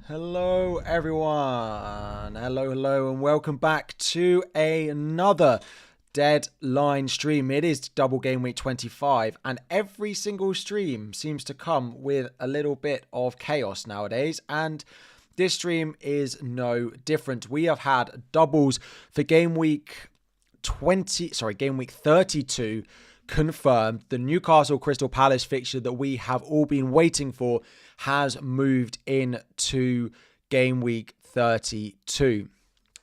Hello everyone, hello and welcome back to another deadline stream. It is double game week 25 and every single stream seems to come with a little bit of chaos nowadays, and this stream is no different. We have had doubles for game week 32 confirmed. The Newcastle Crystal Palace fixture that we have all been waiting for has moved into game week 32.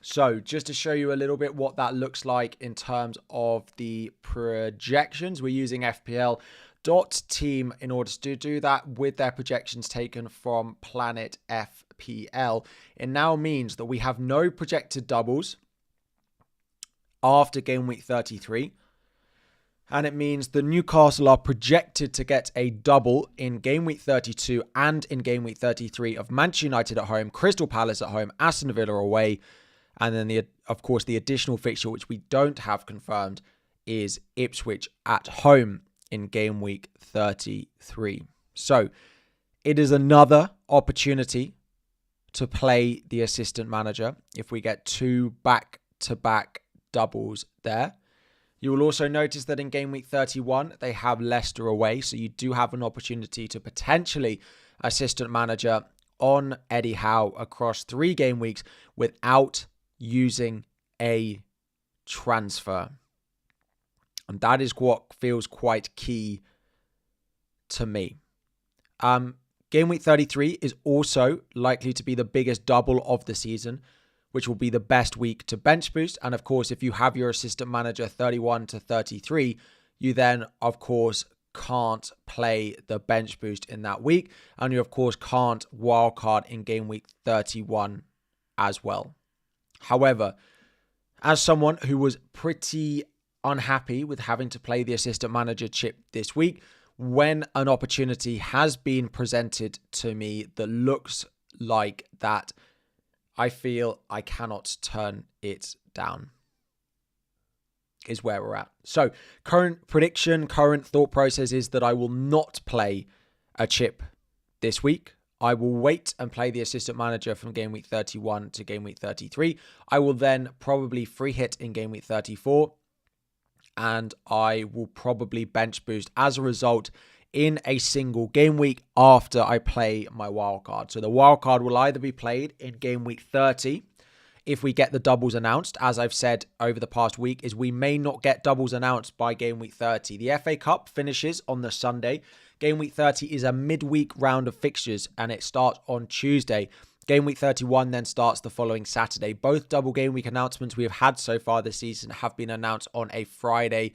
So just to show you a little bit what that looks like in terms of the projections, we're using FPL.team in order to do that with their projections taken from Planet FPL. It now means that we have no projected doubles after game week 33. And it means the Newcastle are projected to get a double in game week 32 and in game week 33 of Manchester United at home, Crystal Palace at home, Aston Villa away. And then, of course, the additional fixture, which we don't have confirmed, is Ipswich at home in game week 33. So it is another opportunity to play the assistant manager if we get two back-to-back doubles there. You will also notice that in game week 31, they have Leicester away. So you do have an opportunity to potentially assistant manager on Eddie Howe across 3 game weeks without using a transfer. And that is what feels quite key to me. Game week 33 is also likely to be the biggest double of the season, which will be the best week to bench boost. And of course, if you have your assistant manager 31 to 33, you then, of course, can't play the bench boost in that week. And you, of course, can't wildcard in game week 31 as well. However, as someone who was pretty unhappy with having to play the assistant manager chip this week, when an opportunity has been presented to me that looks like that, I feel I cannot turn it down, is where we're at. So current prediction, current thought process is that I will not play a chip this week. I will wait and play the assistant manager from game week 31 to game week 33. I will then probably free hit in game week 34. And I will probably bench boost as a result in a single game week after I play my wildcard. So the wildcard will either be played in game week 30 if we get the doubles announced. As I've said over the past week, is we may not get doubles announced by game week 30. The FA Cup finishes on the Sunday. Game week 30 is a midweek round of fixtures and it starts on Tuesday. Game week 31 then starts the following Saturday. Both double game week announcements we have had so far this season have been announced on a Friday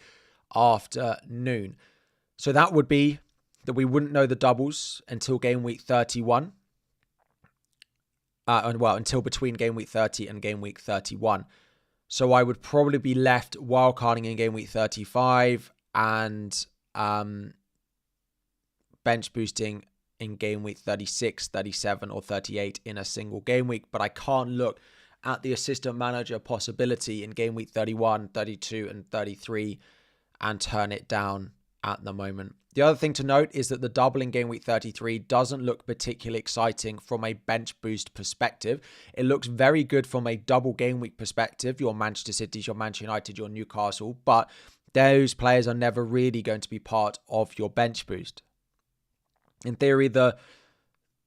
afternoon. So that would be that we wouldn't know the doubles until game week 31. Until between game week 30 and game week 31. So I would probably be left wildcarding in game week 35 and bench boosting in game week 36, 37 or 38 in a single game week. But I can't look at the assistant manager possibility in game week 31, 32 and 33 and turn it down at the moment. The other thing to note is that the double in game week 33 doesn't look particularly exciting from a bench boost perspective. It looks very good from a double game week perspective. Your Manchester City, your Manchester United, your Newcastle, but those players are never really going to be part of your bench boost. In theory, the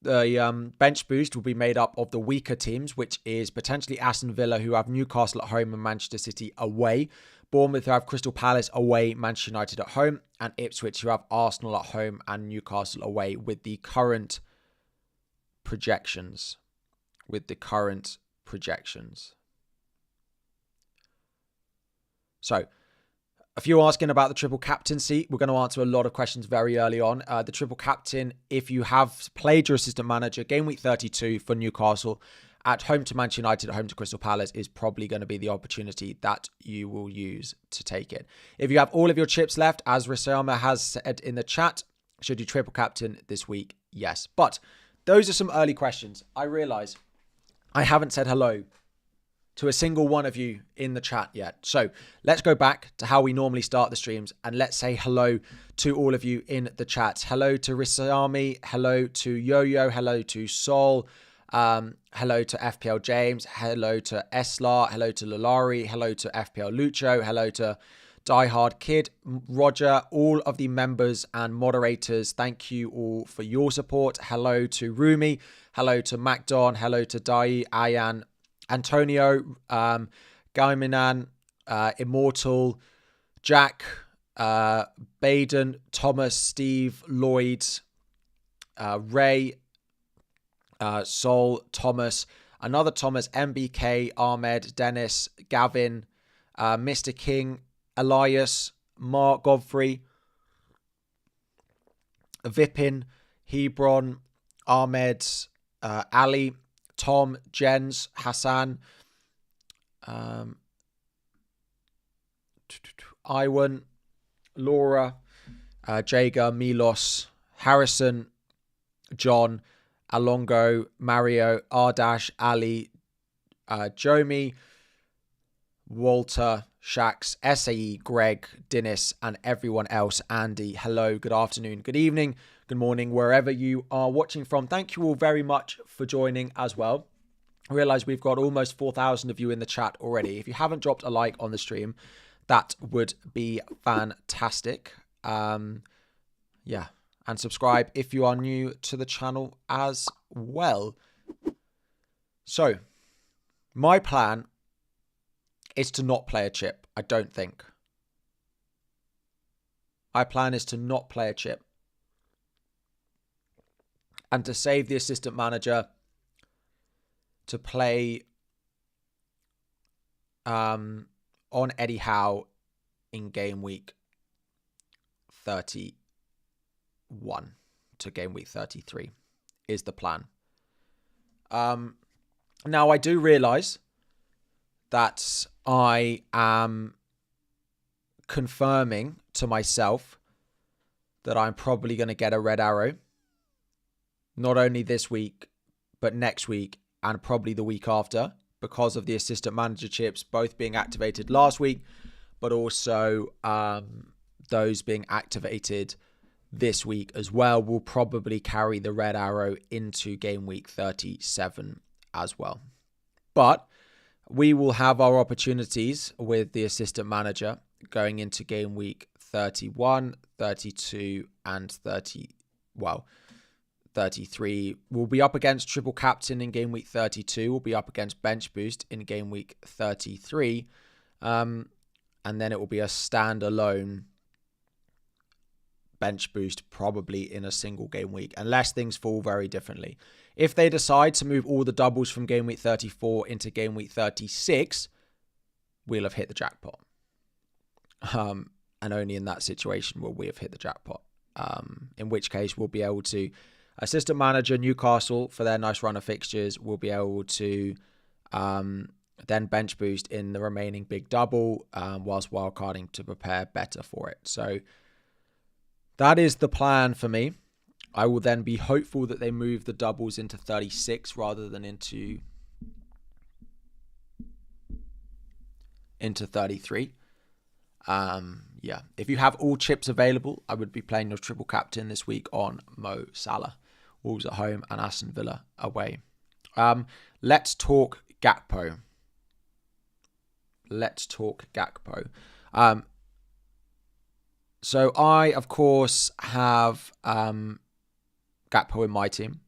bench boost will be made up of the weaker teams, which is potentially Aston Villa, who have Newcastle at home and Manchester City away. Bournemouth, who have Crystal Palace away, Manchester United at home. And Ipswich, who have Arsenal at home and Newcastle away with the current projections. So, a few asking about the triple captaincy. We're going to answer a lot of questions very early on. The triple captain, if you have played your assistant manager, game week 32 for Newcastle, at home to Manchester United, at home to Crystal Palace, is probably going to be the opportunity that you will use to take it. If you have all of your chips left, as Risayama has said in the chat, should you triple captain this week? Yes. But those are some early questions. I realize I haven't said hello to a single one of you in the chat yet. So let's go back to how we normally start the streams and let's say hello to all of you in the chat. Hello to Risayami, hello to Yo-Yo, hello to Sol, Hello to FPL James. Hello to Eslar. Hello to Lalari. Hello to FPL Lucho. Hello to Diehard Kid, Roger, all of the members and moderators. Thank you all for your support. Hello to Rumi. Hello to Macdon. Hello to Dai, Ayan, Antonio, Gaimanan, Immortal, Jack, Baden, Thomas, Steve, Lloyd, Ray, Sol, Thomas, another Thomas, MBK, Ahmed, Dennis, Gavin, Mr. King, Elias, Mark Godfrey, Vipin, Hebron, Ahmed, Ali, Tom, Jens, Hassan, Iwan, Laura, Jager, Milos, Harrison, John, Alongo, Mario, Ardash, Ali, Jomi, Walter, Shax, SAE, Greg, Dennis, and everyone else. Andy, hello, good afternoon, good evening, good morning, wherever you are watching from. Thank you all very much for joining as well. I realize we've got almost 4,000 of you in the chat already. If you haven't dropped a like on the stream, that would be fantastic. Yeah. And subscribe if you are new to the channel as well. So, my plan is to not play a chip, I don't think. My plan is to not play a chip. And to save the assistant manager to play on Eddie Howe in game week 31 to game week 33 is the plan. Now, I do realise that I am confirming to myself that I'm probably going to get a red arrow. Not only this week, but next week and probably the week after, because of the assistant manager chips both being activated last week, but also those being activated this week as well will probably carry the red arrow into game week 37 as well. But we will have our opportunities with the assistant manager going into game week 31, 32, and 33. We'll be up against triple captain in game week 32. We'll be up against bench boost in game week 33. And then it will be a standalone bench boost probably in a single game week, unless things fall very differently. If they decide to move all the doubles from game week 34 into game week 36, we'll have hit the jackpot. And only in that situation will we have hit the jackpot. In which case we'll be able to assistant manager Newcastle for their nice run of fixtures. We'll be able to then bench boost in the remaining big double whilst wildcarding to prepare better for it. So that is the plan for me. I will then be hopeful that they move the doubles into 36 rather than into 33. Yeah, if you have all chips available, I would be playing your triple captain this week on Mo Salah. Wolves at home and Aston Villa away. Let's talk Gakpo. So I, of course, have Gakpo in my team.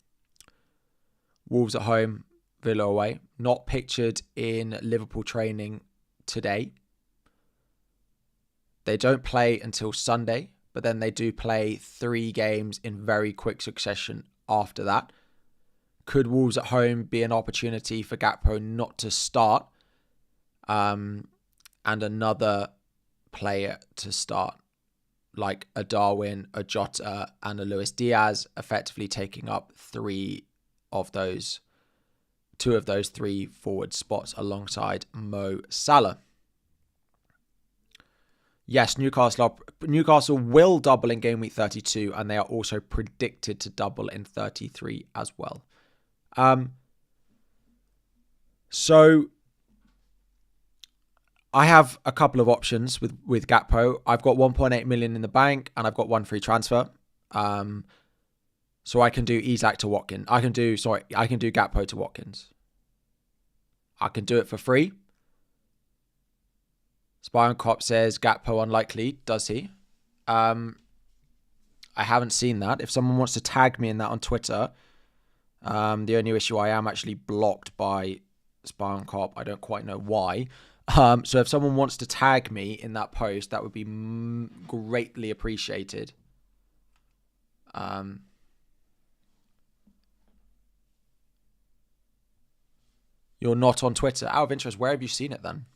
Wolves at home, Villa away. Not pictured in Liverpool training today. They don't play until Sunday, but then they do play 3 games in very quick succession after that. Could Wolves at home be an opportunity for Gakpo not to start and another player to start, like a Darwin, a Jota, and a Luis Diaz, effectively taking up 2 of those 3 forward spots alongside Mo Salah? Yes, Newcastle will double in game week 32, and they are also predicted to double in 33 as well. So I have a couple of options with Gakpo. I've got 1.8 million in the bank, and I've got 1 free transfer. So I can do Isak to Watkins. I can do Gakpo to Watkins. I can do it for free. Spy on Cop says Gakpo unlikely. Does he? I haven't seen that. If someone wants to tag me in that on Twitter, the only issue, I am actually blocked by Spy on Cop. I don't quite know why. So if someone wants to tag me in that post, that would be greatly appreciated. You're not on Twitter. Out of interest, where have you seen it then?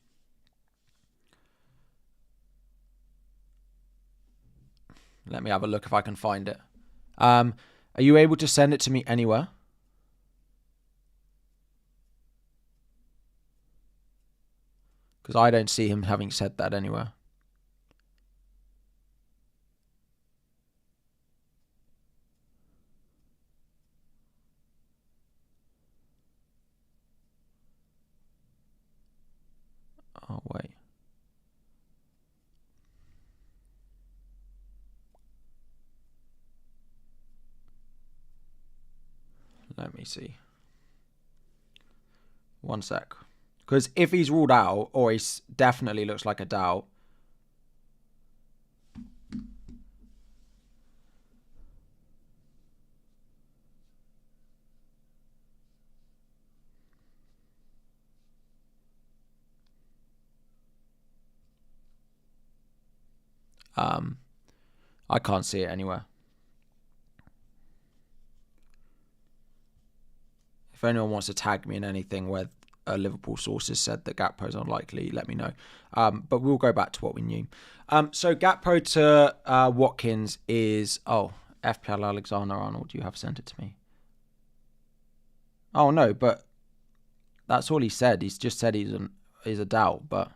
Let me have a look if I can find it. Are you able to send it to me anywhere? Because I don't see him having said that anywhere. Oh, wait. Let me see. One sec. Because if he's ruled out, or he definitely looks like a doubt. I can't see it anywhere. If anyone wants to tag me in anything where Liverpool sources said that Gakpo's unlikely, let me know. But we'll go back to what we knew. So Gakpo to Watkins is... Oh, FPL Alexander-Arnold, you have sent it to me. Oh, no, but that's all he said. He's just said he's a doubt, but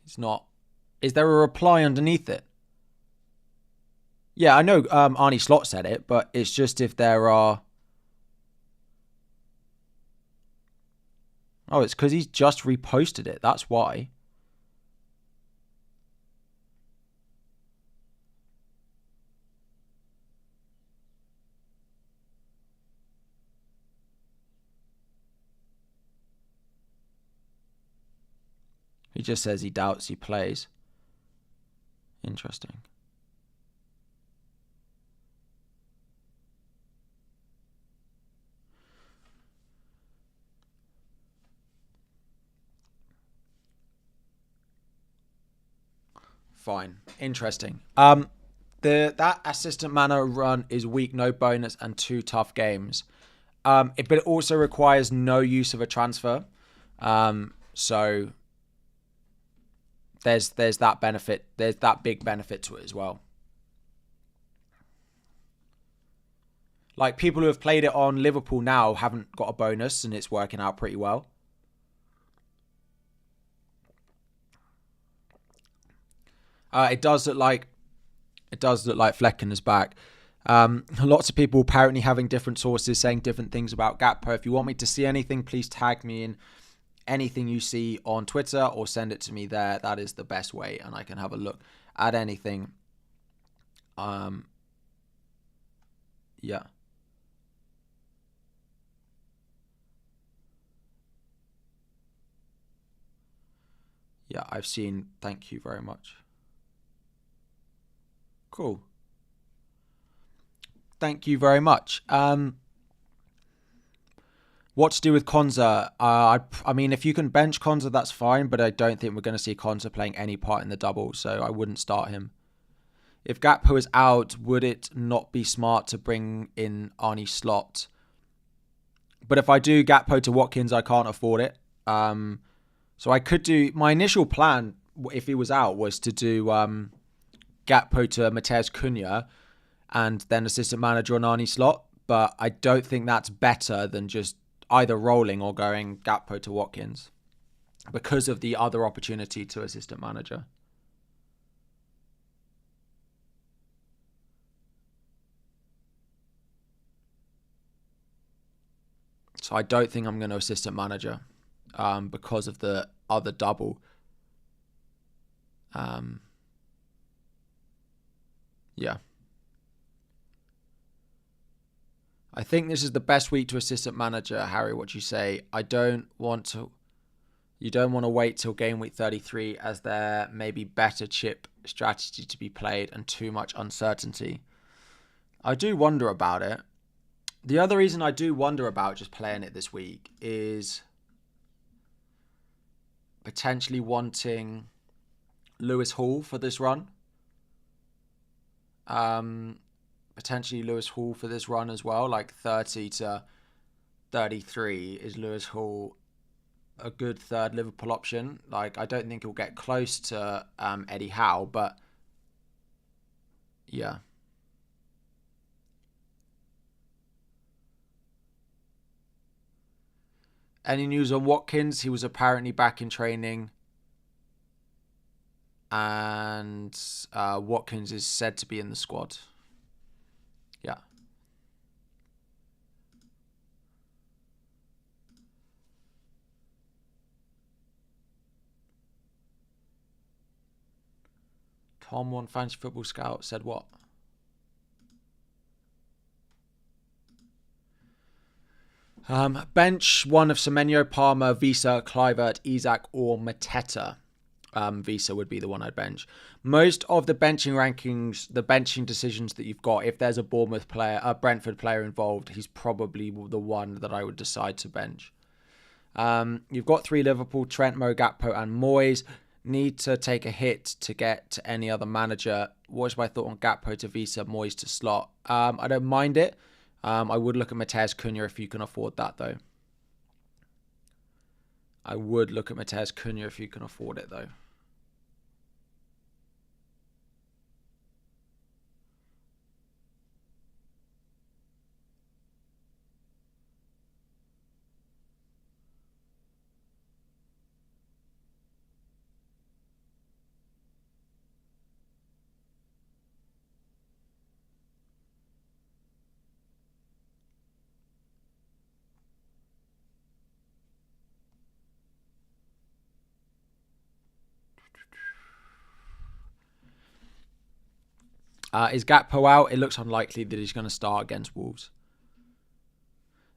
it's not. Is there a reply underneath it? Yeah, I know Arnie Slot said it, but it's just if there are... Oh, it's because he's just reposted it. That's why. He just says he doubts he plays. Interesting. Fine. Interesting. That assistant manager run is weak, no bonus, and 2 tough games. But it also requires no use of a transfer. So there's that benefit. There's that big benefit to it as well. Like, people who have played it on Liverpool now haven't got a bonus, and it's working out pretty well. It does look like Flecken is back. Lots of people apparently having different sources saying different things about Gakpo. If you want me to see anything, please tag me in anything you see on Twitter or send it to me there. That is the best way, and I can have a look at anything. Yeah. Yeah, I've seen. Thank you very much. Cool. Thank you very much. What to do with Konza? I mean, if you can bench Konza, that's fine, but I don't think we're going to see Konza playing any part in the double, so I wouldn't start him. If Gakpo is out, would it not be smart to bring in Arnie Slot? But if I do Gakpo to Watkins, I can't afford it. So I could do... My initial plan, if he was out, was to do Gakpo to Matheus Cunha and then assistant manager on Arnie Slot. But I don't think that's better than just either rolling or going Gakpo to Watkins because of the other opportunity to assistant manager. So I don't think I'm going to assistant manager because of the other double. Yeah. I think this is the best week to assistant manager. Harry, what do you say? You don't want to wait till game week 33 as there may be better chip strategy to be played and too much uncertainty. I do wonder about it. The other reason I do wonder about just playing it this week is potentially wanting Lewis Hall for this run. Potentially Lewis Hall for this run as well, like 30 to 33. Is Lewis Hall a good third Liverpool option? Like, I don't think he'll get close to Eddie Howe, but yeah. Any news on Watkins? He was apparently back in training, and Watkins is said to be in the squad. Yeah. Tom on Fantasy Football Scout said what? Bench one of Semenyo, Palmer, Visa, Kluivert, Isak, or Mateta. Visa would be the one I'd bench. Most of the benching rankings, the benching decisions that you've got, if there's a Brentford player involved, he's probably the one that I would decide to bench. You've got 3 Liverpool, Trent, Gakpo, and Moyes. Need to take a hit to get to any other manager. What's my thought on Gakpo to Visa, Moyes to slot? I don't mind it. I would look at Matheus Cunha if you can afford that, though. I would look at Matheus Cunha if you can afford it, though. Is Gakpo out? It looks unlikely that he's going to start against Wolves.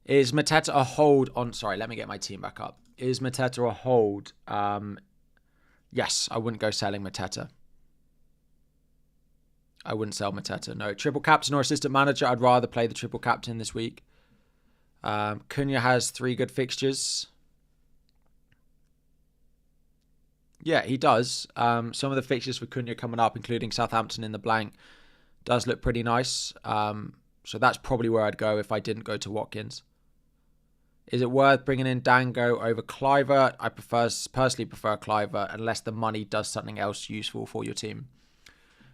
Is Mateta a hold on... Sorry, let me get my team back up. Is Mateta a hold? Yes, I wouldn't go selling Mateta. I wouldn't sell Mateta. No, triple captain or assistant manager. I'd rather play the triple captain this week. Cunha has 3 good fixtures. Yeah, he does. Some of the fixtures for Cunha coming up, including Southampton in the blank, does look pretty nice. So that's probably where I'd go if I didn't go to Watkins. Is it worth bringing in Dango over Kluivert? I personally prefer Kluivert unless the money does something else useful for your team.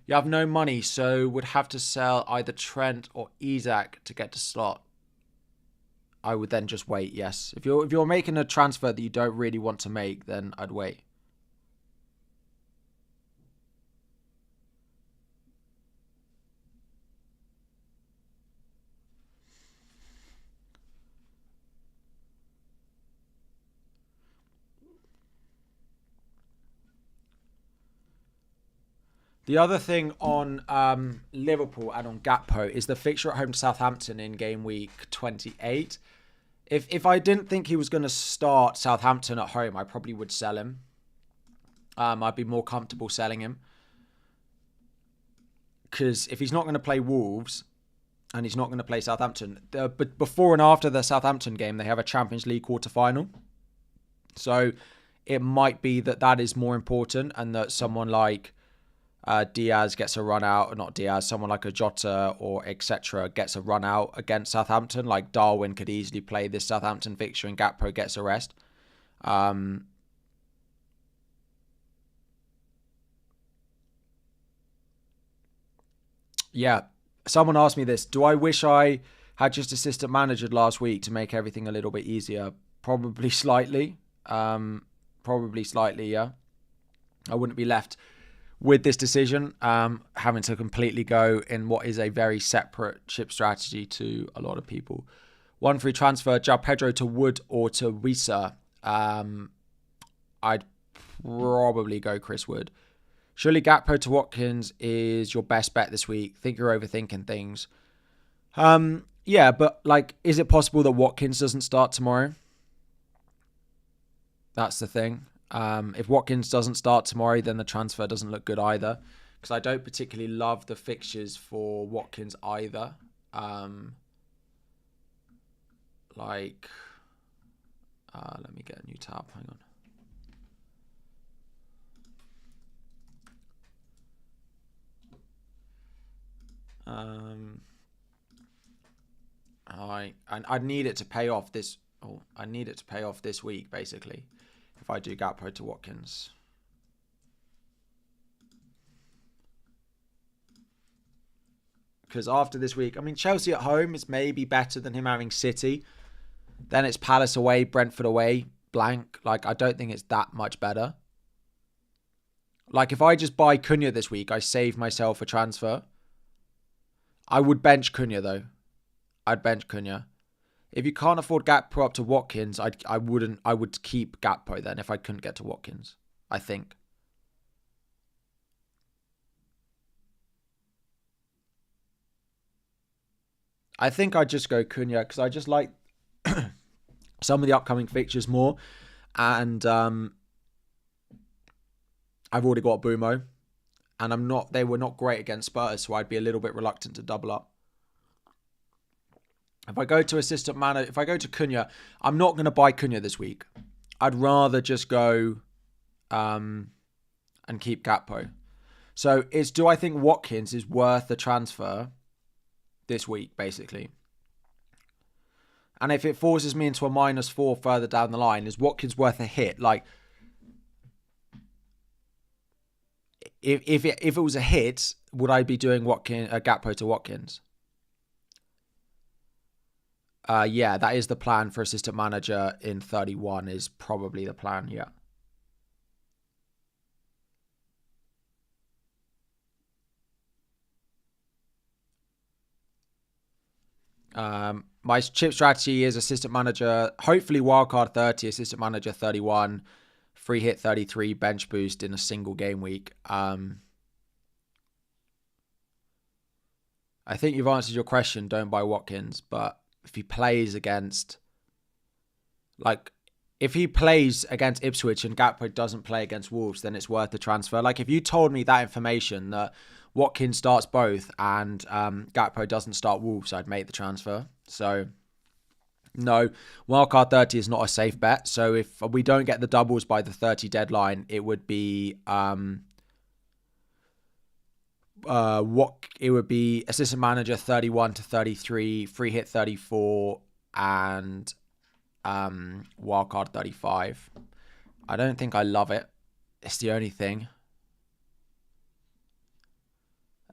You have no money, so would have to sell either Trent or Isak to get to slot. I would then just wait, yes. If you're making a transfer that you don't really want to make, then I'd wait. The other thing on Liverpool and on Gakpo is the fixture at home to Southampton in game week 28. If I didn't think he was going to start Southampton at home, I probably would sell him. I'd be more comfortable selling him. Because if he's not going to play Wolves and he's not going to play Southampton, but before and after the Southampton game, they have a Champions League quarter-final. So it might be that is more important and that someone like Diaz gets a run out, or not Diaz, someone like a Jota or etc. gets a run out against Southampton. Like Darwin could easily play this Southampton fixture and Gakpo gets a rest. Yeah, someone asked me this. Do I wish I had just assistant managered last week to make everything a little bit easier? Probably slightly. Yeah. I wouldn't be left with this decision, having to completely go in what is a very separate chip strategy to a lot of people. 1 free transfer, João Pedro to Wood or to Wisa. I'd probably go Chris Wood. Surely Gakpo to Watkins is your best bet this week. Think you're overthinking things. Yeah, but like, is it possible that Watkins doesn't start tomorrow? That's the thing. If Watkins doesn't start tomorrow, then the transfer doesn't look good either. Because I don't particularly love the fixtures for Watkins either. Like, let me get a new tab. Hang on. I'd need it to pay off this. Oh, I need it to pay off this week, basically. If I do Gakpo to Watkins. Because after this week, I mean, Chelsea at home is maybe better than him having City. Then it's Palace away, Brentford away, blank. Like, I don't think it's that much better. Like, if I just buy Cunha this week, I save myself a transfer. I would bench Cunha, though. I'd bench Cunha. If you can't afford Gakpo up to Watkins, I would keep Gakpo then if I couldn't get to Watkins, I think. I think I'd just go Cunha because I just like some of the upcoming fixtures more. And I've already got Bumo. And they were not great against Spurs, so I'd be a little bit reluctant to double up. If I go to assistant manager, if I go to Cunha, I'm not going to buy Cunha this week. I'd rather just go and keep Gakpo. So do I think Watkins is worth the transfer this week, basically? And if it forces me into a -4 further down the line, is Watkins worth a hit? Like, if it was a hit, would I be doing Gakpo to Watkins? Yeah, that is the plan for assistant manager in 31 is probably the plan, yeah. My chip strategy is assistant manager, hopefully wildcard 30, assistant manager 31, free hit 33, bench boost in a single game week. I think you've answered your question, don't buy Watkins, but if he plays against, like, if he plays against Ipswich and Gakpo doesn't play against Wolves, then it's worth the transfer. Like, if you told me that information, that Watkins starts both and Gakpo doesn't start Wolves, I'd make the transfer. So, no, wildcard 30 is not a safe bet. So, if we don't get the doubles by the 30 deadline, it would be assistant manager 31 to 33, free hit 34, and wildcard 35. I don't think I love it. It's the only thing.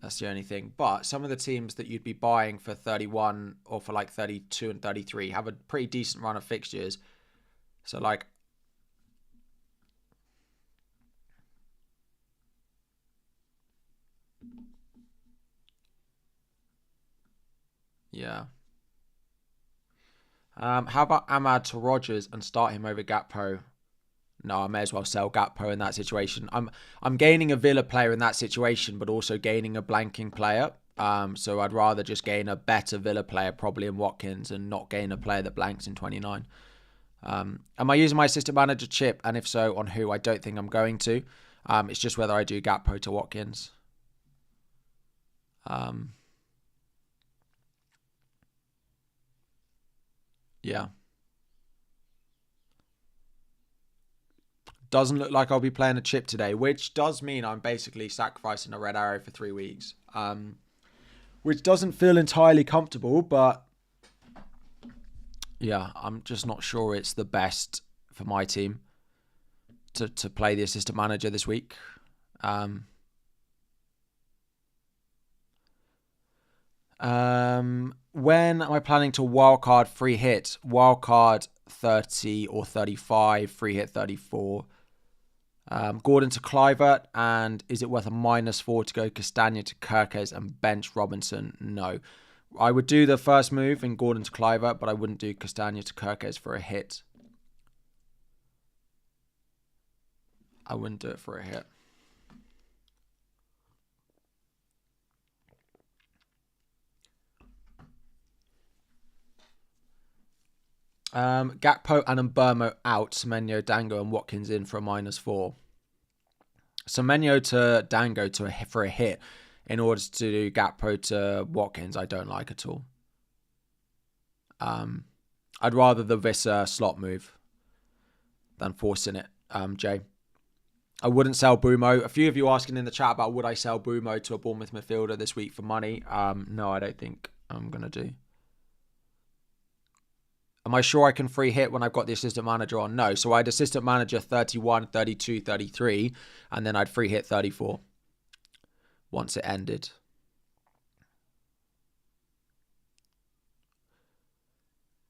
That's the only thing. But some of the teams that you'd be buying for 31 or for like 32 and 33 have a pretty decent run of fixtures. So, like, yeah. How about Ahmad to Rodgers and start him over Gakpo? No, I may as well sell Gakpo in that situation. I'm gaining a Villa player in that situation, but also gaining a blanking player. So I'd rather just gain a better Villa player, probably in Watkins, and not gain a player that blanks in 29. Am I using my assistant manager chip? And if so, on who? I don't think I'm going to. It's just whether I do Gakpo to Watkins. Yeah. Doesn't look like I'll be playing a chip today, which does mean I'm basically sacrificing a red arrow for 3 weeks. Which doesn't feel entirely comfortable, but yeah, I'm just not sure it's the best for my team to play the assistant manager this week. When am I planning to wildcard free hit? Wildcard 30 or 35, free hit 34. Gordon to Clivert, and is it worth a -4 to go Castagna to Kirkes and bench Robinson? No. I would do the first move in Gordon to Clivert, but I wouldn't do Castagna to Kirkes for a hit. I wouldn't do it for a hit. Gakpo and Mbermo out. Semenyo, Dango, and Watkins in for a -4. Semenyo to Dango for a hit in order to do Gakpo to Watkins, I don't like at all. I'd rather the Visser slot move than forcing it, Jay. I wouldn't sell Bumo. A few of you asking in the chat about would I sell Bumo to a Bournemouth midfielder this week for money. No, I don't think I'm going to do. Am I sure I can free hit when I've got the assistant manager on? No. So I'd assistant manager 31, 32, 33, and then I'd free hit 34 once it ended.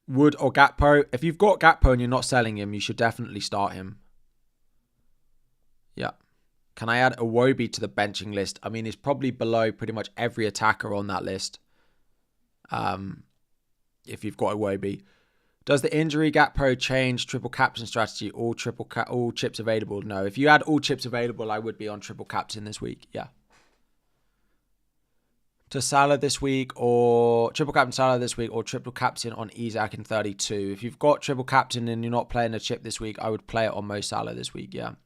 Wood or Gakpo? If you've got Gakpo and you're not selling him, you should definitely start him. Yeah. Can I add Iwobi to the benching list? I mean, he's probably below pretty much every attacker on that list. If you've got Iwobi. Does the injury Gakpo change triple captain strategy? All chips available? No. If you had all chips available, I would be on triple captain this week. Yeah. To Salah this week, or triple captain Salah this week, or triple captain on Isak in 32. If you've got triple captain and you're not playing a chip this week, I would play it on Mo Salah this week. Yeah.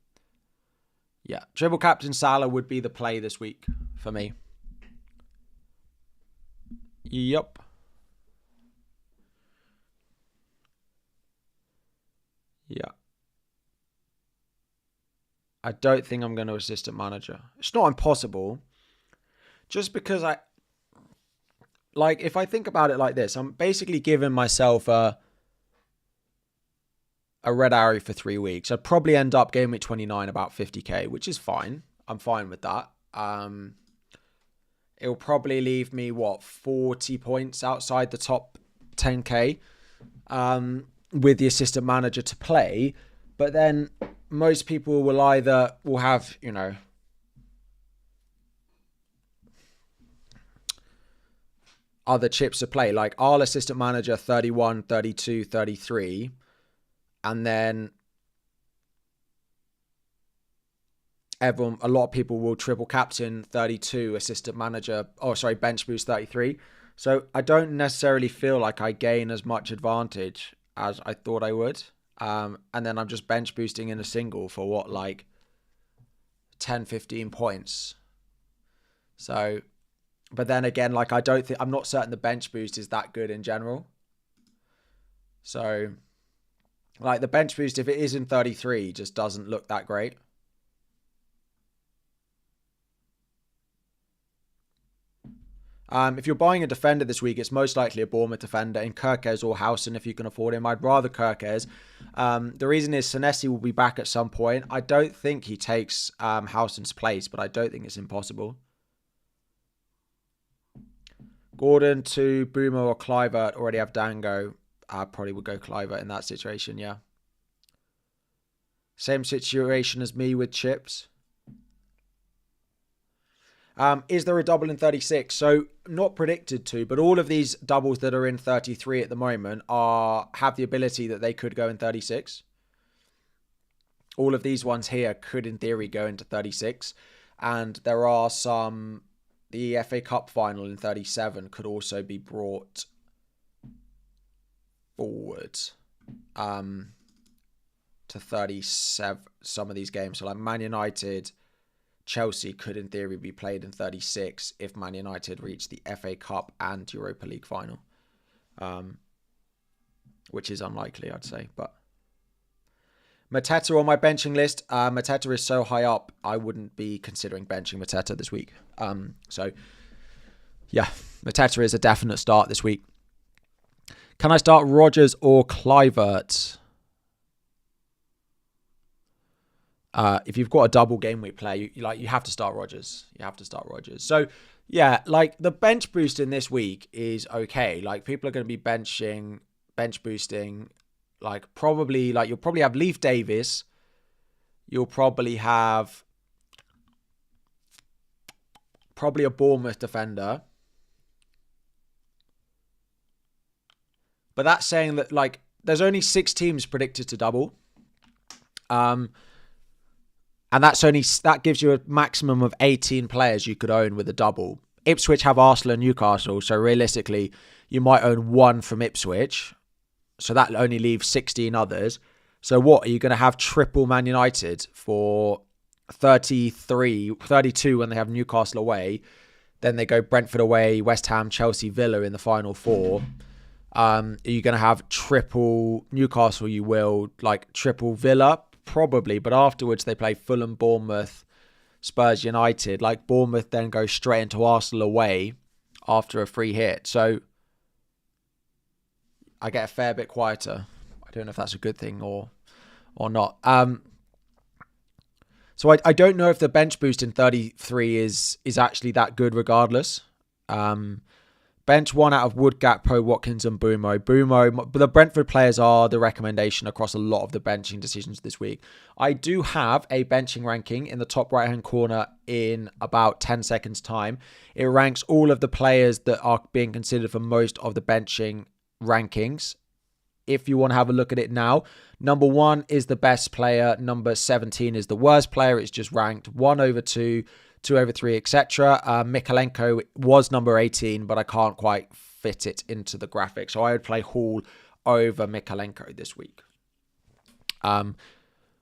Yeah. Triple captain Salah would be the play this week for me. Yup. Yeah. I don't think I'm going to assistant manager. It's not impossible. Just because if I think about it like this, I'm basically giving myself a red arrow for 3 weeks. I'd probably end up game week 29 about 50k, which is fine. I'm fine with that. It'll probably leave me, 40 points outside the top 10k. With the assistant manager to play, but then most people will have, other chips to play. Like our assistant manager 31, 32, 33, and then a lot of people will triple captain 32, assistant manager, bench boost 33. So I don't necessarily feel like I gain as much advantage as I thought I would. And then I'm just bench boosting in a single for 10, 15 points. So, but then again, I'm not certain the bench boost is that good in general. So, the bench boost, if it is in 33, just doesn't look that great. If you're buying a defender this week, it's most likely a Bournemouth defender in Kirkes or Howson if you can afford him. I'd rather Kirkes. The reason is Senesi will be back at some point. I don't think he takes Howson's place, but I don't think it's impossible. Gordon to Boomer or Clivert. Already have Dango. I probably would go Clivert in that situation, yeah. Same situation as me with chips. Is there a double in 36? So not predicted to, but all of these doubles that are in 33 at the moment have the ability that they could go in 36. All of these ones here could in theory go into 36. And there are some, the FA Cup final in 37 could also be brought forward to 37, some of these games. So like Man United, Chelsea could in theory be played in 36 if Man United reach the FA Cup and Europa League final, which is unlikely, I'd say. But Mateta on my benching list. Mateta is so high up, I wouldn't be considering benching Mateta this week. So yeah, Mateta is a definite start this week. Can I start Rodgers or Kluivert? If you've got a double game week player, you have to start Rodgers. You have to start Rodgers. So yeah, the bench boost in this week is okay. People are going to be bench boosting. You'll probably have Leif Davis. You'll probably have a Bournemouth defender. But that's saying that there's only 6 teams predicted to double. And that gives you a maximum of 18 players you could own with a double. Ipswich have Arsenal and Newcastle, so realistically, you might own 1 from Ipswich. So that only leaves 16 others. So what, are you going to have triple Man United for 32 when they have Newcastle away? Then they go Brentford away, West Ham, Chelsea, Villa in the final four. Are you going to have triple Newcastle? You will. Like triple Villa? Probably. But afterwards they play Fulham, Bournemouth, Spurs, United. Like Bournemouth then go straight into Arsenal away after a free hit. So I get a fair bit quieter. I don't know if that's a good thing or not. So I don't know if the bench boost in 33 is actually that good regardless. Bench one out of Wood, Gakpo, Watkins and Bumo. But the Brentford players are the recommendation across a lot of the benching decisions this week. I do have a benching ranking in the top right-hand corner in about 10 seconds time. It ranks all of the players that are being considered for most of the benching rankings. If you want to have a look at it now, number 1 is the best player. Number 17 is the worst player. It's just ranked 1 over 2, 2 over 3, etc. Mikalenko was number 18, but I can't quite fit it into the graphic. So I would play Hall over Mikalenko this week.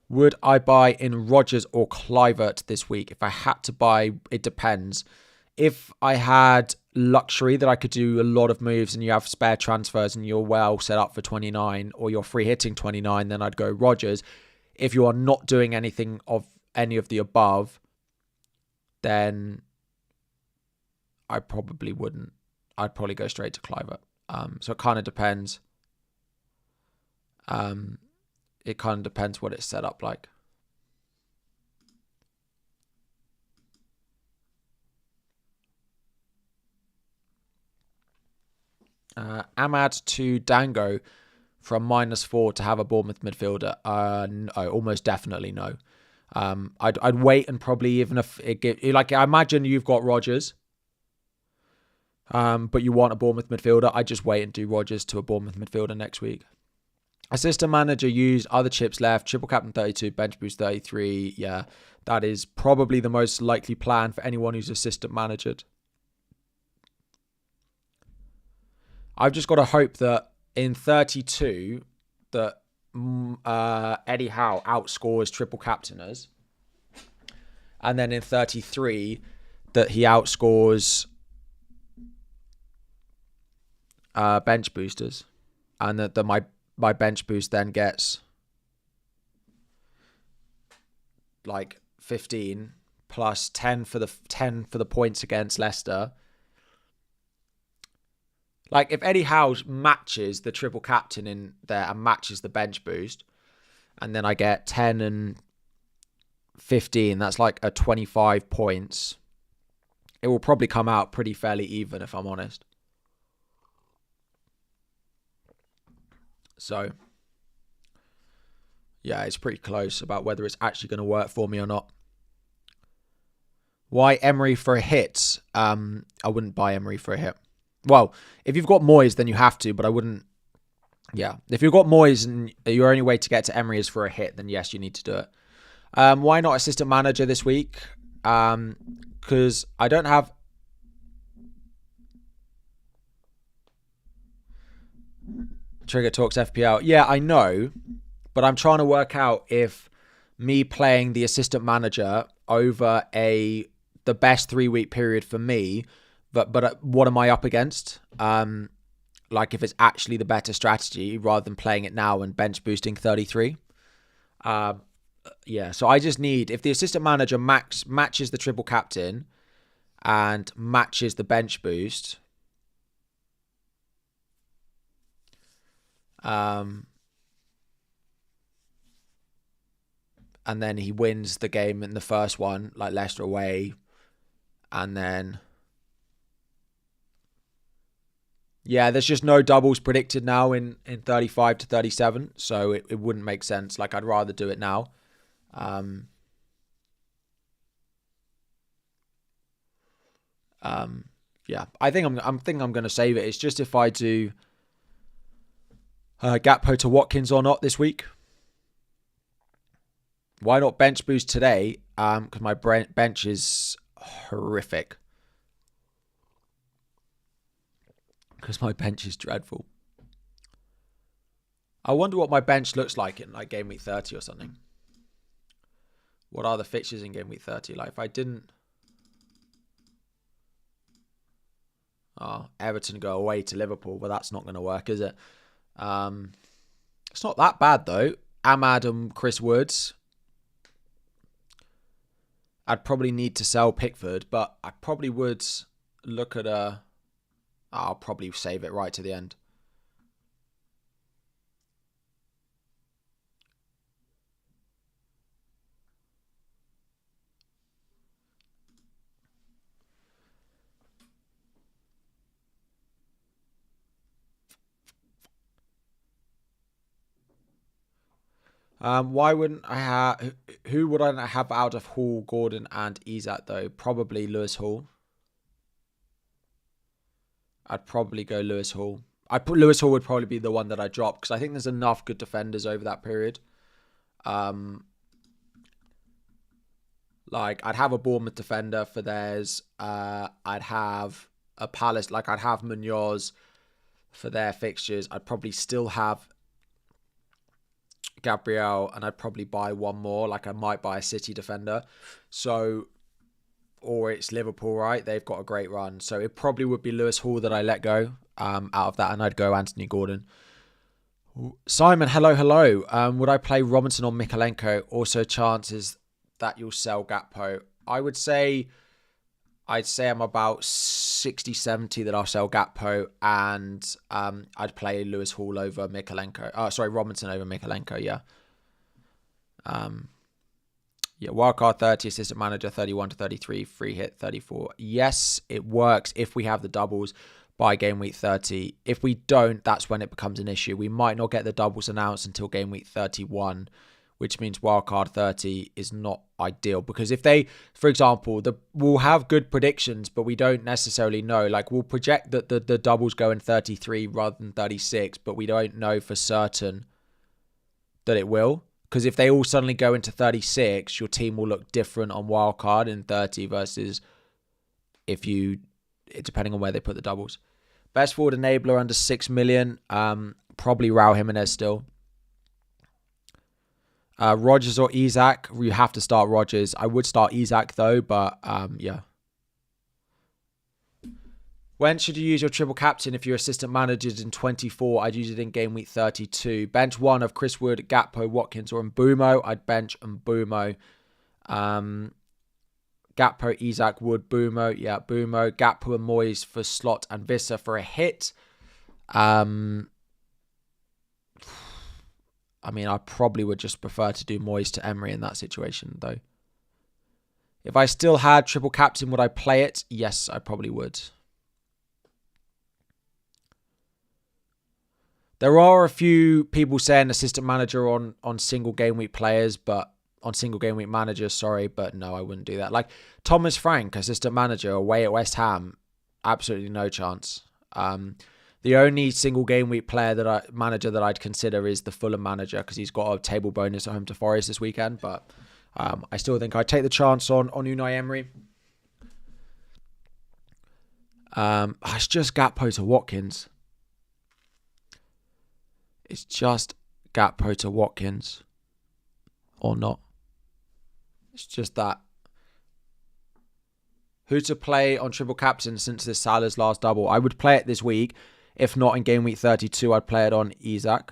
Would I buy in Rodgers or Kluivert this week? If I had to buy, it depends. If I had luxury that I could do a lot of moves and you have spare transfers and you're well set up for 29 or you're free hitting 29, then I'd go Rodgers. If you are not doing anything of any of the above, then I probably wouldn't. I'd probably go straight to Kluivert. So it kind of depends. It kind of depends what it's set up like. Ahmad to Dango from -4 to have a Bournemouth midfielder. No, almost definitely no. I'd wait and probably even if I imagine you've got Rodgers, but you want a Bournemouth midfielder. I'd just wait and do Rodgers to a Bournemouth midfielder next week. Assistant manager used, other chips left, triple captain 32, bench boost 33. Yeah, that is probably the most likely plan for anyone who's assistant managered. I've just got to hope that in 32 that Eddie Howe outscores triple captainers, and then in 33 that he outscores bench boosters, and that my bench boost then gets like 15 plus 10 for the points against Leicester. Like, if Eddie Howe matches the triple captain in there and matches the bench boost, and then I get 10 and 15, that's like a 25 points. It will probably come out pretty fairly even, if I'm honest. So, yeah, it's pretty close about whether it's actually going to work for me or not. Why Emery for a hit? I wouldn't buy Emery for a hit. Well, if you've got Moyes, then you have to, but I wouldn't. Yeah, if you've got Moyes and your only way to get to Emery is for a hit, then yes, you need to do it. Why not assistant manager this week? Because I don't have... Trigger talks FPL. Yeah, I know, but I'm trying to work out if me playing the assistant manager over the best 3-week period for me... But what am I up against? Like if it's actually the better strategy rather than playing it now and bench boosting 33. Yeah, so I just need, if the assistant manager matches the triple captain and matches the bench boost, and then he wins the game in the first one, like Leicester away, and then... Yeah, there's just no doubles predicted now in 35 to 37, so it wouldn't make sense. Like, I'd rather do it now. Yeah, I think I'm going to save it. It's just if I do Gakpo to Watkins or not this week. Why not bench boost today? Because my bench is horrific. Because my bench is dreadful. I wonder what my bench looks like in like game week 30 or something. What are the fixtures in game week 30? Like if I didn't... Oh, Everton go away to Liverpool, but that's not going to work, is it? It's not that bad though. Ahmad and Chris Woods. I'd probably need to sell Pickford, but I probably would look at a... I'll probably save it right to the end. Why wouldn't I have... Who would I have out of Hall, Gordon and Isak though? Probably Lewis Hall. I'd probably go Lewis Hall. Lewis Hall would probably be the one that I drop because I think there's enough good defenders over that period. Like I'd have a Bournemouth defender for theirs. I'd have a Palace. Like I'd have Munoz for their fixtures. I'd probably still have Gabriel, and I'd probably buy one more. Like I might buy a City defender. So, or it's Liverpool, right? They've got a great run. So it probably would be Lewis Hall that I let go out of that, and I'd go Anthony Gordon. Simon, hello. Would I play Robinson or Mikalenko? Also chances that you'll sell Gakpo. I'd say I'm about 60-70 that I'll sell Gakpo, and I'd play Lewis Hall over Mikalenko. Robinson over Mikalenko, yeah. Wildcard 30, assistant manager 31 to 33, free hit 34. Yes, it works if we have the doubles by game week 30. If we don't, that's when it becomes an issue. We might not get the doubles announced until game week 31, which means wildcard 30 is not ideal. Because if they, for example, we'll have good predictions, but we don't necessarily know. Like we'll project that the doubles go in 33 rather than 36, but we don't know for certain that it will. Because if they all suddenly go into 36, your team will look different on wildcard in 30 versus if you, depending on where they put the doubles. Best forward enabler under 6 million, probably Raul Jimenez still. Rodgers or Isak, you have to start Rodgers. I would start Isak though, but yeah. When should you use your triple captain if your assistant manager's in 24? I'd use it in game week 32. Bench one of Chris Wood, Gakpo, Watkins, or Mbumo. I'd bench Mbumo. Gakpo, Isak, Wood, Bumo. Yeah, Bumo. Gakpo and Moyes for slot and Vissa for a hit. I mean, I probably would just prefer to do Moyes to Emery in that situation, though. If I still had triple captain, would I play it? Yes, I probably would. There are a few people saying assistant manager on single game week players, but on single game week managers, sorry, but no, I wouldn't do that. Like Thomas Frank, assistant manager away at West Ham, absolutely no chance. The only single game week manager that I'd consider is the Fulham manager because he's got a table bonus at home to Forest this weekend. But I still think I'd take the chance on Unai Emery. It's just Gakpo to Watkins. It's just Gakpo to Watkins. Or not. It's just that. Who to play on triple captain since this Salah's last double? I would play it this week. If not in game week 32, I'd play it on Isak.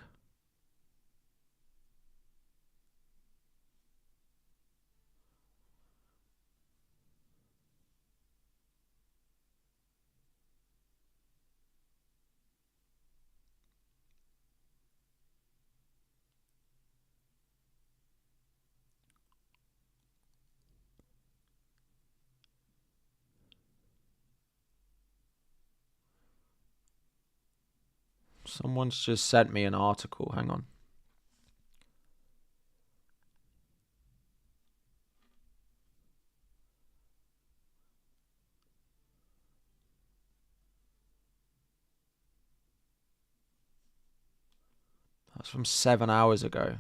Someone's just sent me an article. Hang on. That's from 7 hours ago.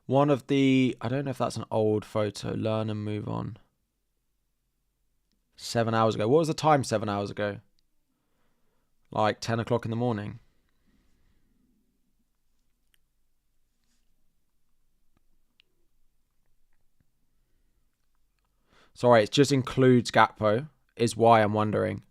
One of the... I don't know if that's an old photo. Learn and move on. 7 hours ago. What was the time 7 hours ago? Like 10 o'clock in the morning. Sorry, it just includes Gakpo, is why I'm wondering.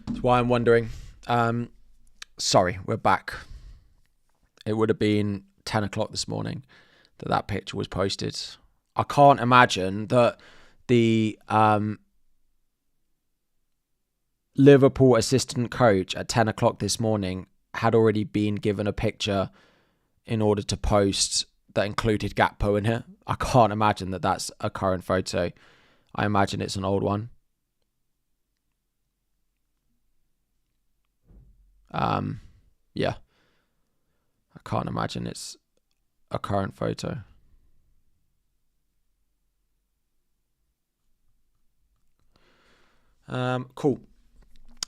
That's why I'm wondering. Sorry, we're back. It would have been 10 o'clock this morning that picture was posted. I can't imagine that the Liverpool assistant coach at 10 o'clock this morning had already been given a picture in order to post that included Gakpo in it. I can't imagine that that's a current photo. I imagine it's an old one. Yeah. I can't imagine it's a current photo. Cool.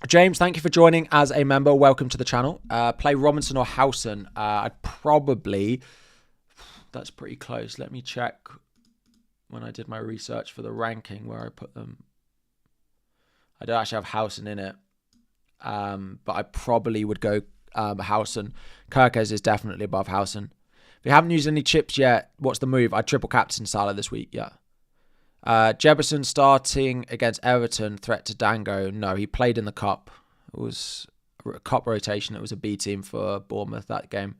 James, thank you for joining as a member. Welcome to the channel. Play Robinson or Howson. I'd probably... That's pretty close. Let me check when I did my research for the ranking where I put them. I don't actually have Howson in it. But I probably would go Howson. Kirkes is definitely above Howson. If you haven't used any chips yet, what's the move? I'd triple captain Salah this week, yeah. Jefferson starting against Everton, threat to Dango. No, he played in the Cup. It was a Cup rotation. It was a B team for Bournemouth that game.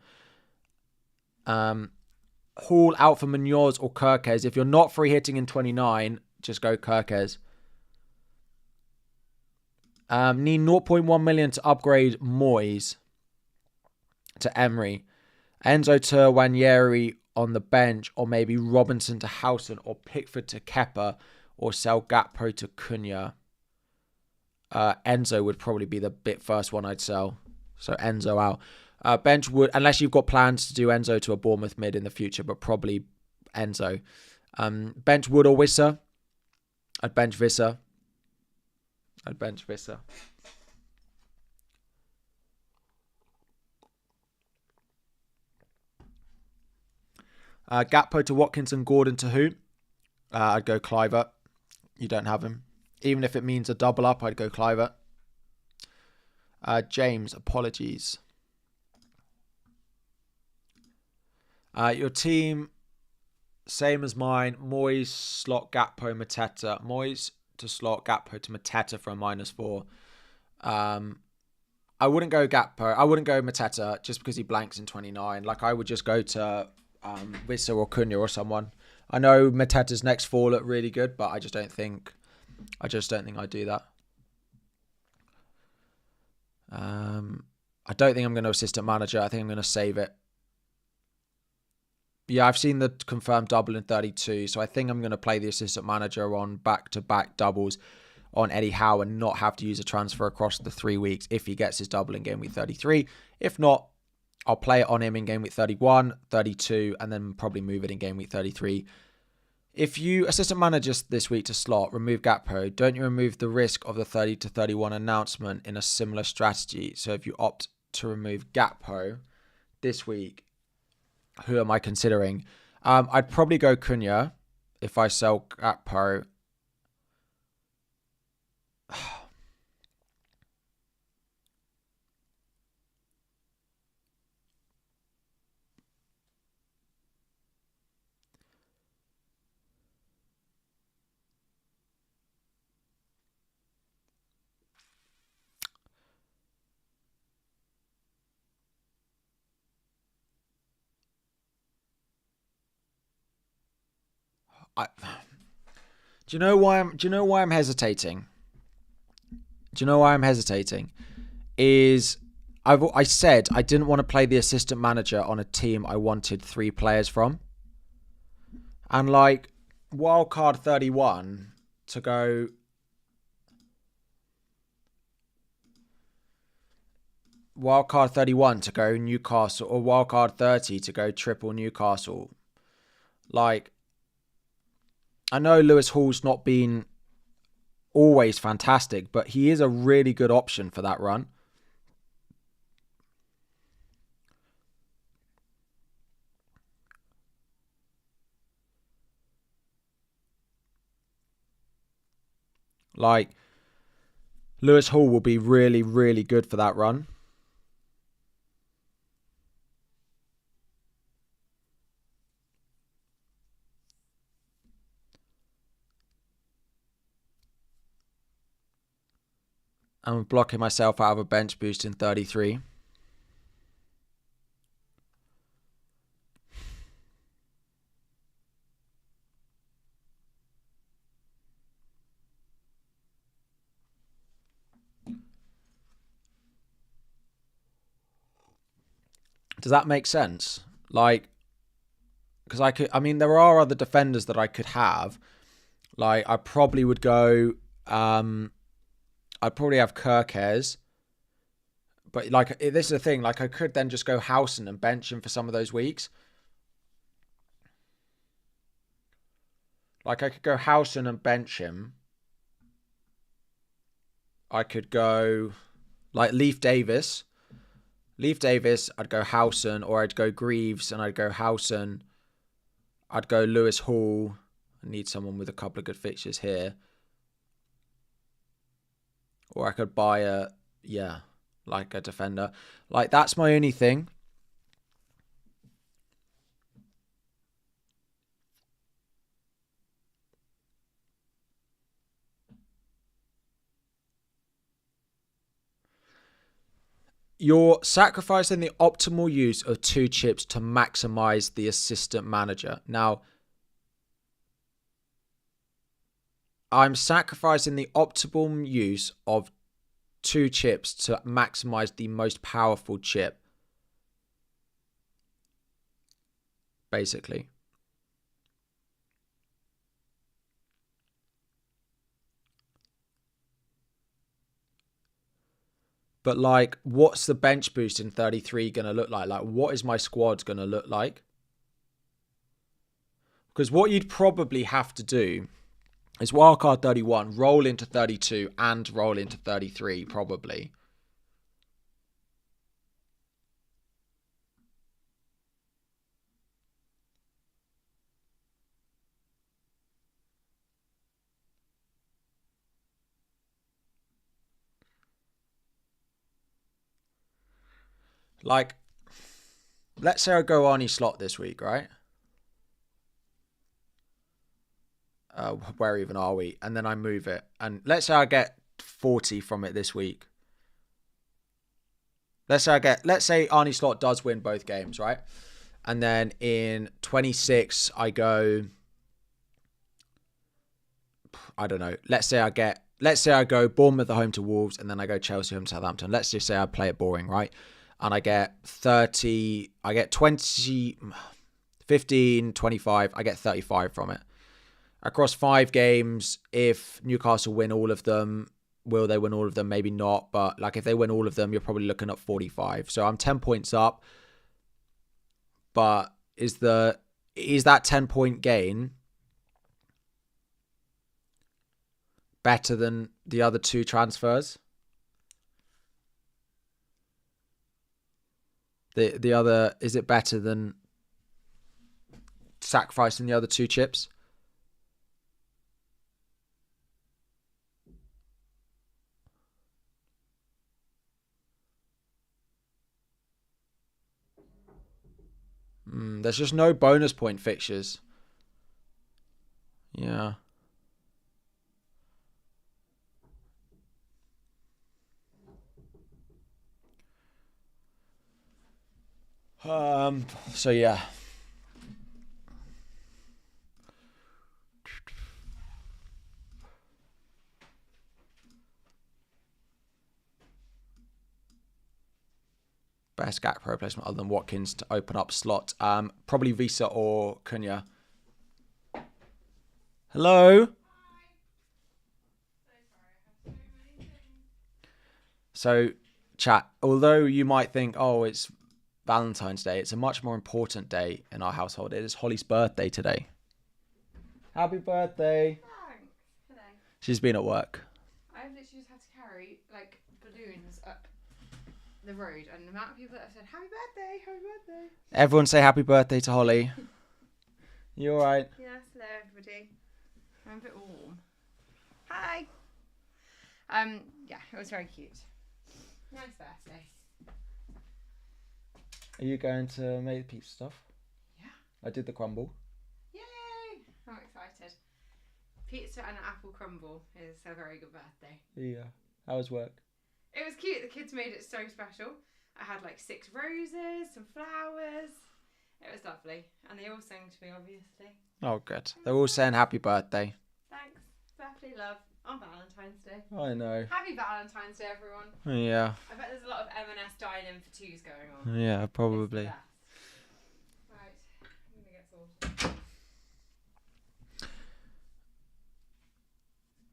Hall out for Munoz or Kirkes. If you're not free hitting in 29, just go Kirkes. Need 0.1 million to upgrade Moyes to Emery. Enzo to Wanyeri on the bench, or maybe Robinson to Howson, or Pickford to Kepa, or sell Gakpo to Cunha. Enzo would probably be the first one I'd sell. So Enzo out. Bench would, unless you've got plans to do Enzo to a Bournemouth mid in the future, but probably Enzo. Bench Wood or Wissa. I'd bench Wissa. Gakpo to Watkins and Gordon to who? I'd go Cliver. You don't have him. Even if it means a double up, I'd go Cliver. James, apologies. Your team, same as mine. Moyes, slot, Gakpo, Mateta. Moyes to slot, Gakpo to Mateta for a -4. I wouldn't go Gakpo. I wouldn't go Mateta just because he blanks in 29. Like, I would just go to Wissa or Cunha or someone. I know Mateta's next 4 look really good, but I just don't think I'd do that. I don't think I'm going to assistant manager. I think I'm going to save it. Yeah, I've seen the confirmed double in 32, so I think I'm going to play the assistant manager on back-to-back doubles on Eddie Howe and not have to use a transfer across the 3 weeks if he gets his double in game week 33. If not, I'll play it on him in game week 31, 32, and then probably move it in game week 33. If you assistant manager this week to slot, remove Gakpo, don't you remove the risk of the 30 to 31 announcement in a similar strategy? So if you opt to remove Gakpo this week, who am I considering? I'd probably go Cunha if I sell Gakpo. Do you know why I'm hesitating? Is I said I didn't want to play the assistant manager on a team I wanted 3 players from. And like wildcard 31 to go Newcastle, or wildcard 30 to go triple Newcastle. Like, I know Lewis Hall's not been always fantastic, but he is a really good option for that run. Like, Lewis Hall will be really, really good for that run. I'm blocking myself out of a bench boost in 33. Does that make sense? Like, because I mean, there are other defenders that I could have. Like, I probably would go, I'd probably have Kirkes. But, like, this is the thing. Like, I could then just go Howson and bench him for some of those weeks. Like, I could go Howson and bench him. I could go, like, Leif Davis. I'd go Howson, or I'd go Greaves and I'd go Howson. I'd go Lewis Hall. I need someone with a couple of good fixtures here. Or I could buy a defender. Like, that's my only thing. You're sacrificing the optimal use of 2 chips to maximize the assistant manager. Now, I'm sacrificing the optimal use of 2 chips to maximize the most powerful chip. Basically. But, like, what's the bench boost in 33 going to look like? Like, what is my squad going to look like? Because what you'd probably have to do is wildcard 31, roll into 32, and roll into 33, probably. Like, let's say I go Arnie Slot this week, right? Where even are we? And then I move it. And let's say I get 40 from it this week. Let's say Arnie Slot does win both games, right? And then in 26, I go, I don't know. Let's say I go Bournemouth at home to Wolves, and then I go Chelsea home to Southampton. Let's just say I play it boring, right? And I get 30, I get 20, 15, 25, I get 35 from it. Across 5 games, if Newcastle win all of them, will they win all of them? Maybe not. But, like, if they win all of them, you're probably looking at 45. So I'm 10 points up. But is that 10-point gain better than the other 2 transfers? The other, is it better than sacrificing the other 2 chips? There's just no bonus point fixtures. Yeah. So yeah. Best Gakpo replacement other than Watkins to open up slot. Probably Visa or Cunha. Hello? So, chat, although you might think, oh, it's Valentine's Day, it's a much more important day in our household. It is Holly's birthday today. Happy birthday. Thanks. Hello. She's been at work. I've literally just had to carry, like, balloons up the road, and the amount of people that have said, happy birthday, happy birthday. Everyone say happy birthday to Holly. You alright? Yes, hello everybody. I'm a bit warm. Hi. Yeah, it was very cute. Nice birthday. Are you going to make the pizza stuff? Yeah. I did the crumble. Yay! I'm excited. Pizza and an apple crumble is a very good birthday. Yeah. How was work? It was cute. The kids made it so special. I had like 6 roses, some flowers. It was lovely. And they all sang to me, obviously. Oh, good. They're all saying happy birthday. Thanks. Birthday love on Valentine's Day. I know. Happy Valentine's Day, everyone. Yeah. I bet there's a lot of M&S dining for twos going on. Yeah, probably. Right. I'm going to get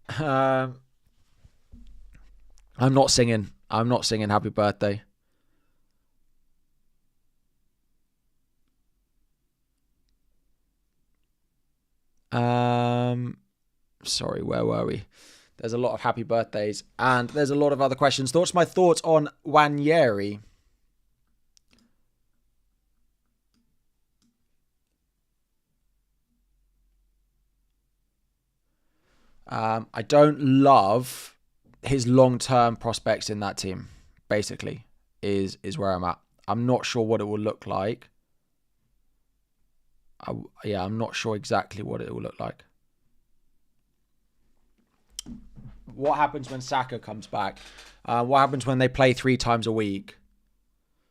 sorted. I'm not singing. I'm not singing happy birthday. Sorry, where were we? There's a lot of happy birthdays and there's a lot of other questions. My thoughts on Wanyeri. I don't love his long-term prospects in that team, basically, is where I'm at. I'm not sure what it will look like. I'm not sure exactly what it will look like. What happens when Saka comes back? What happens when they play 3 times a week?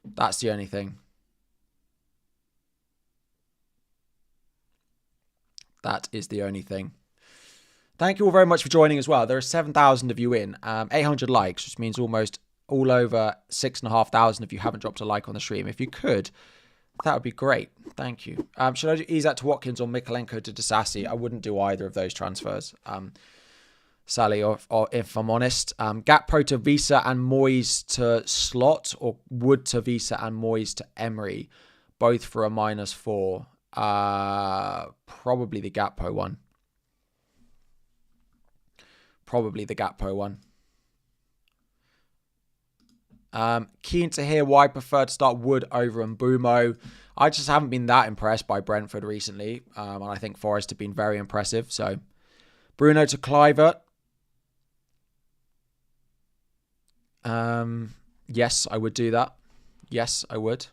That's the only thing. That is the only thing. Thank you all very much for joining as well. There are 7,000 of you in, 800 likes, which means almost all over 6,500 of you haven't dropped a like on the stream. If you could, that would be great. Thank you. Should I ease that to Watkins or Mikalenko to Disasi? I wouldn't do either of those transfers. Sally, or if I'm honest. Gakpo to Visa and Moyes to Slot, or Wood to Visa and Moyes to Emery, both for a -4. Probably the Gakpo one. Keen to hear why I prefer to start Wood over Mbumo. I just haven't been that impressed by Brentford recently. And I think Forest have been very impressive. So Bruno to Kluivert. Yes, I would do that. Yes, I would.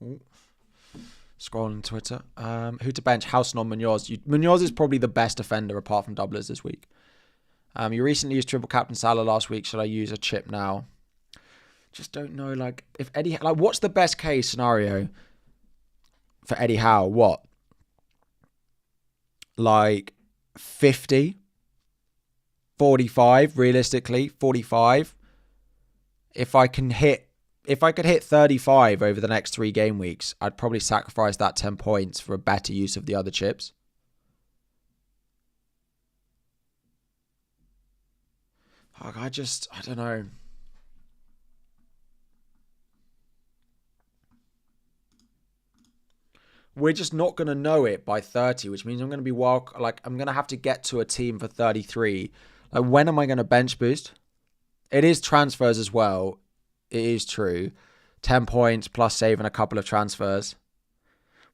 Ooh. Scrolling Twitter. Who to bench? Housen on Munoz. Munoz is probably the best defender apart from doublers this week. You recently used triple captain Salah last week. Should I use a chip now? Just don't know. Like, if Eddie, like, what's the best case scenario for Eddie Howe? What? Like 50, 45, realistically, 45. If I could hit 35 over the next 3 game weeks, I'd probably sacrifice that 10 points for a better use of the other chips. I don't know. We're just not going to know it by 30, which means I'm going to be I'm going to have to get to a team for 33. Like, when am I going to bench boost? It is transfers as well. It is true. 10 points plus saving a couple of transfers.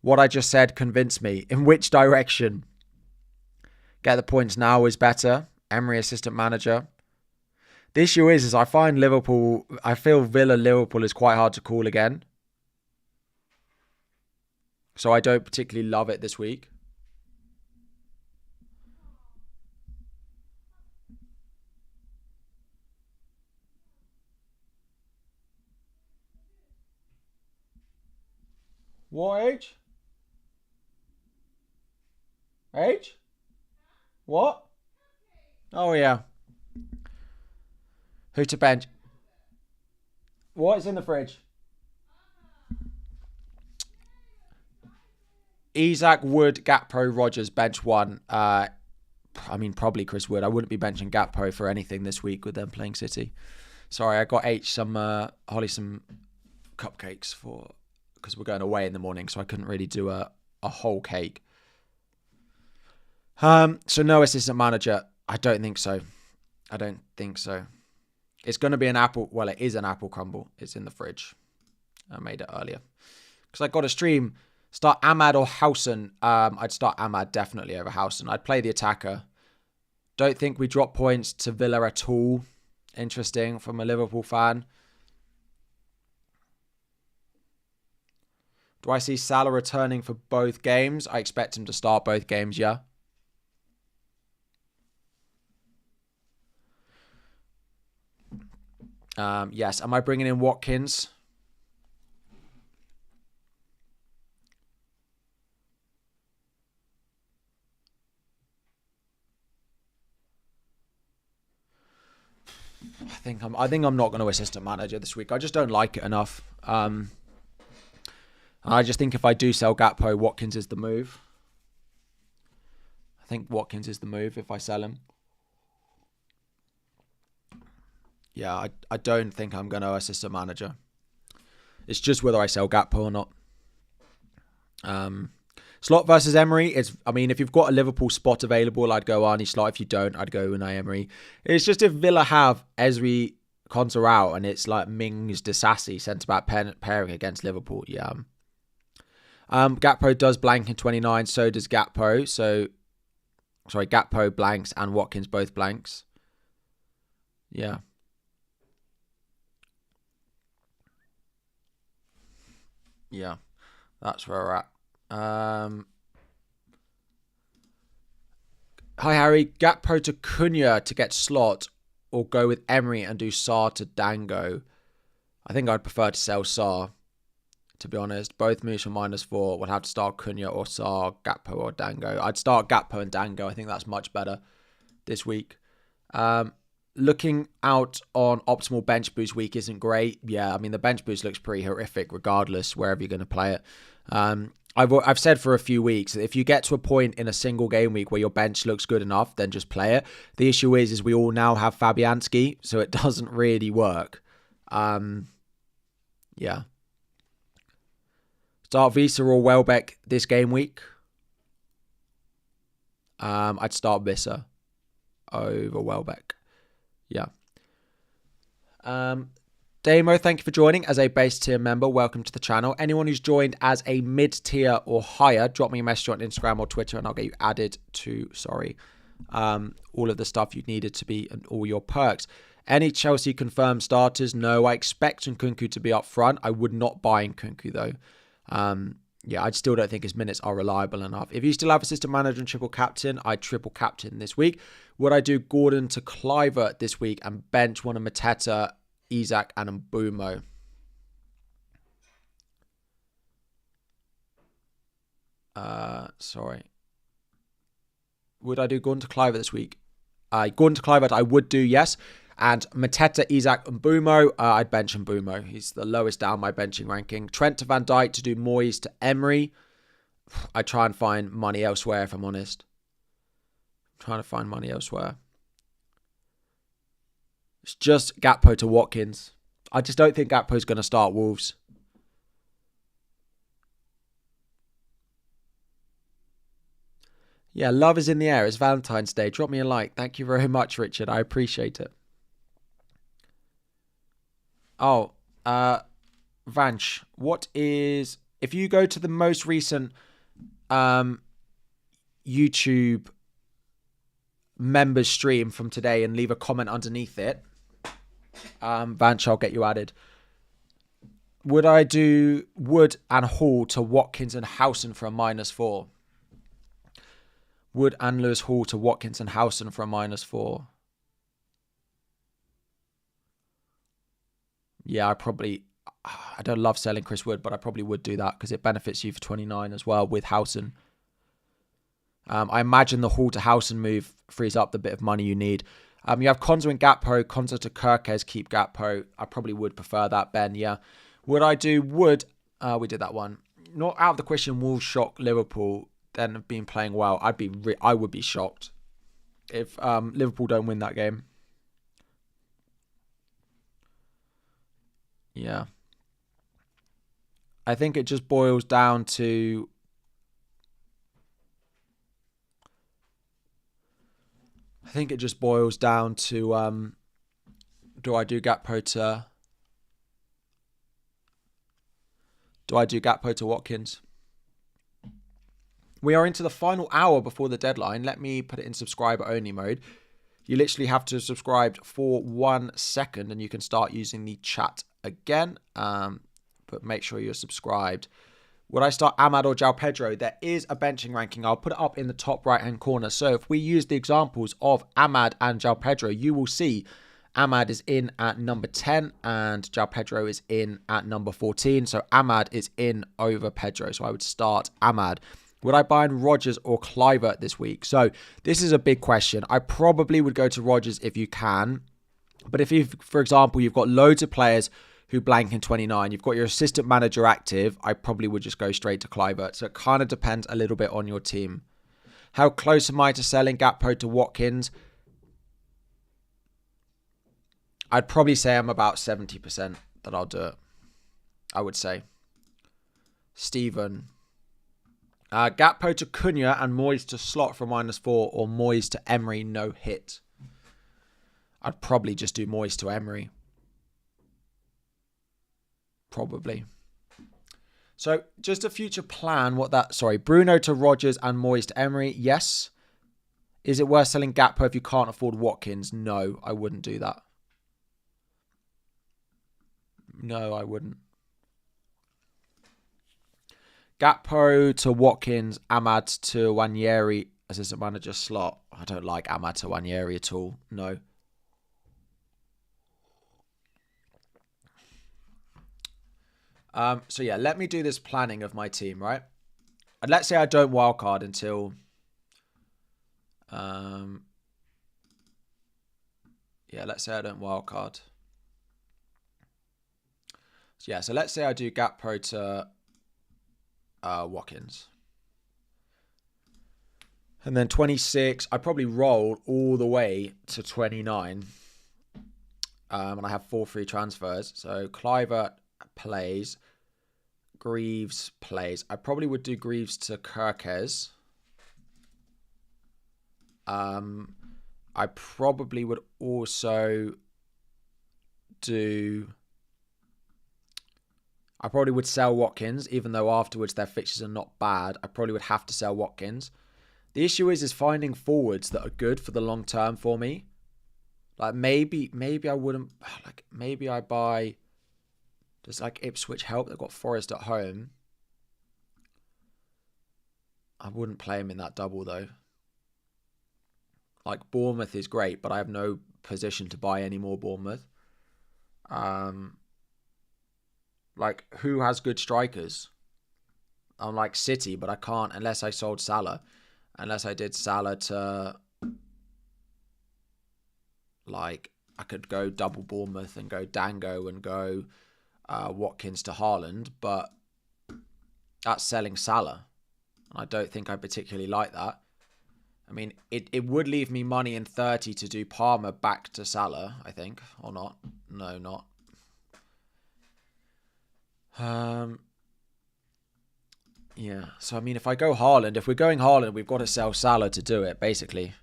What I just said convinced me. In which direction? Get the points now is better. Emery assistant manager. The issue is I find Liverpool, I feel Liverpool is quite hard to call again. So I don't particularly love it this week. What age? Age? What? Oh, yeah. Who to bench? What is in the fridge? Isak, Wood, Gakpo, Rodgers, bench 1. Probably Chris Wood. I wouldn't be benching Gakpo for anything this week with them playing City. Sorry, I got Holly some cupcakes because we're going away in the morning, so I couldn't really do a whole cake. So no assistant manager. I don't think so. It's going to be an apple. Well, it is an apple crumble. It's in the fridge. I made it earlier. Because I got a stream. Start Ahmad or Howson. I'd start Ahmad definitely over Howson. I'd play the attacker. Don't think we drop points to Villa at all. Interesting from a Liverpool fan. Do I see Salah returning for both games? I expect him to start both games, yeah. Yes. Am I bringing in Watkins? I think I'm not going to assistant manager this week. I just don't like it enough. I just think if I do sell Gakpo, Watkins is the move. I think Watkins is the move if I sell him. Yeah, I don't think I'm going to assistant manager. It's just whether I sell Gakpo or not. Slot versus Emery. If you've got a Liverpool spot available, I'd go Arnie Slot. If you don't, I'd go Unai Emery. It's just if Villa have Ezri Konsa out and it's like Mings Disassi centre-back pairing against Liverpool, yeah. Gakpo does blank in 29, so does Gakpo. Gakpo blanks and Watkins both blanks. Yeah. Yeah, that's where we're at. Hi, Harry. Gakpo to Cunha to get Slot or go with Emery and do Sarr to Dango. I think I'd prefer to sell Sarr, to be honest. Both moves for -4. Would have to start Cunha or Sarr, Gakpo or Dango. I'd start Gakpo and Dango. I think that's much better this week. Looking out on optimal bench boost week isn't great. Yeah, the bench boost looks pretty horrific regardless, wherever you're going to play it. I've said for a few weeks, if you get to a point in a single game week where your bench looks good enough, then just play it. The issue is we all now have Fabianski, so it doesn't really work. Yeah. Start Visa or Welbeck this game week. I'd start Visa over Welbeck. Yeah. Damo, thank you for joining as a base tier member. Welcome to the channel. Anyone who's joined as a mid tier or higher, drop me a message on Instagram or Twitter and I'll get you added to, all of the stuff you needed to be and all your perks. Any Chelsea confirmed starters? No, I expect Nkunku to be up front. I would not buy Nkunku though. I still don't think his minutes are reliable enough. If you still have assistant manager and triple captain, I'd triple captain this week. Would I do Gordon to Clivert this week and bench one of Mateta, Isak and Mbumo? Would I do Gordon to Clivert this week? Gordon to Clivert I would do, yes. And Mateta, Isak, and Mbumo, I'd bench Mbumo. He's the lowest down my benching ranking. Trent to Van Dijk to do Moyes to Emery. I try and find money elsewhere, if I'm honest. I'm trying to find money elsewhere. It's just Gakpo to Watkins. I just don't think Gakpo's going to start Wolves. Yeah, love is in the air. It's Valentine's Day. Drop me a like. Thank you very much, Richard. I appreciate it. Oh, Vanch, if you go to the most recent YouTube members stream from today and leave a comment underneath it, Vanch, I'll get you added. Would I do Wood and Hall to Watkins and Howson for a -4? Wood and Lewis Hall to Watkins and Howson for a -4. Yeah, I don't love selling Chris Wood, but I probably would do that because it benefits you for 29 as well with Howson. I imagine the Hall to Howson move frees up the bit of money you need. You have Konsa and Gakpo, Konsa to Kirkes, keep Gakpo. I probably would prefer that, Ben, yeah. Would I do Wood? We did that one. Not out of the question, Wolves shock Liverpool, then have been playing well. I would be shocked if Liverpool don't win that game. Yeah. I think it just boils down to Do I do Gakpo to Watkins? We are into the final hour before the deadline. Let me put it in subscriber only mode. You literally have to subscribe for 1 second and you can start using the chat again. But make sure you're subscribed. Would I start Ahmad or João Pedro? There is a benching ranking. I'll put it up in the top right-hand corner. So if we use the examples of Ahmad and João Pedro, you will see Ahmad is in at number 10 and João Pedro is in at number 14. So Ahmad is in over Pedro. So I would start Ahmad. Would I buy in Rodgers or Kluivert this week? So this is a big question. I probably would go to Rodgers if you can. But if you, for example, you've got loads of players who blank in 29, you've got your assistant manager active, I probably would just go straight to Kluivert. So it kind of depends a little bit on your team. How close am I to selling Gakpo to Watkins? I'd probably say I'm about 70% that I'll do it. I would say. Stephen. Gakpo to Cunha and Moyes to slot for -4 or Moyes to Emery no hit. I'd probably just do Moyes to Emery. Probably. So just a future plan. Bruno to Rodgers and Moyes to Emery. Yes. Is it worth selling Gakpo if you can't afford Watkins? No, I wouldn't do that. No, I wouldn't. Gakpo to Watkins, Ahmad to Wanyeri assistant manager slot. I don't like Ahmad to Wanyeri at all. No. So yeah, let me do this planning of my team, right? And let's say I don't wildcard until... let's say I don't wildcard. So let's say I do Gakpo to Watkins. And then 26, I probably roll all the way to 29. And I have 4 free transfers. So Kluivert plays. Greaves plays. I probably would do Greaves to Kirkes. I probably would also do... I probably would sell Watkins, even though afterwards their fixtures are not bad. I probably would have to sell Watkins. The issue is finding forwards that are good for the long term for me. Like maybe I wouldn't, like maybe I buy, does like Ipswich help? They've got Forest at home. I wouldn't play him in that double though. Like Bournemouth is great, but I have no position to buy any more Bournemouth. Like, who has good strikers? I'm like City, but I can't unless I sold Salah. Unless I did Salah to... Like, I could go double Bournemouth and go Dango and go Watkins to Haaland. But that's selling Salah. I don't think I particularly like that. I mean, it would leave me money in 30 to do Palmer back to Salah, I think. Or not. No, not. Yeah, so I mean, if I go Haaland, if we're going Haaland, we've got to sell Salah to do it, basically.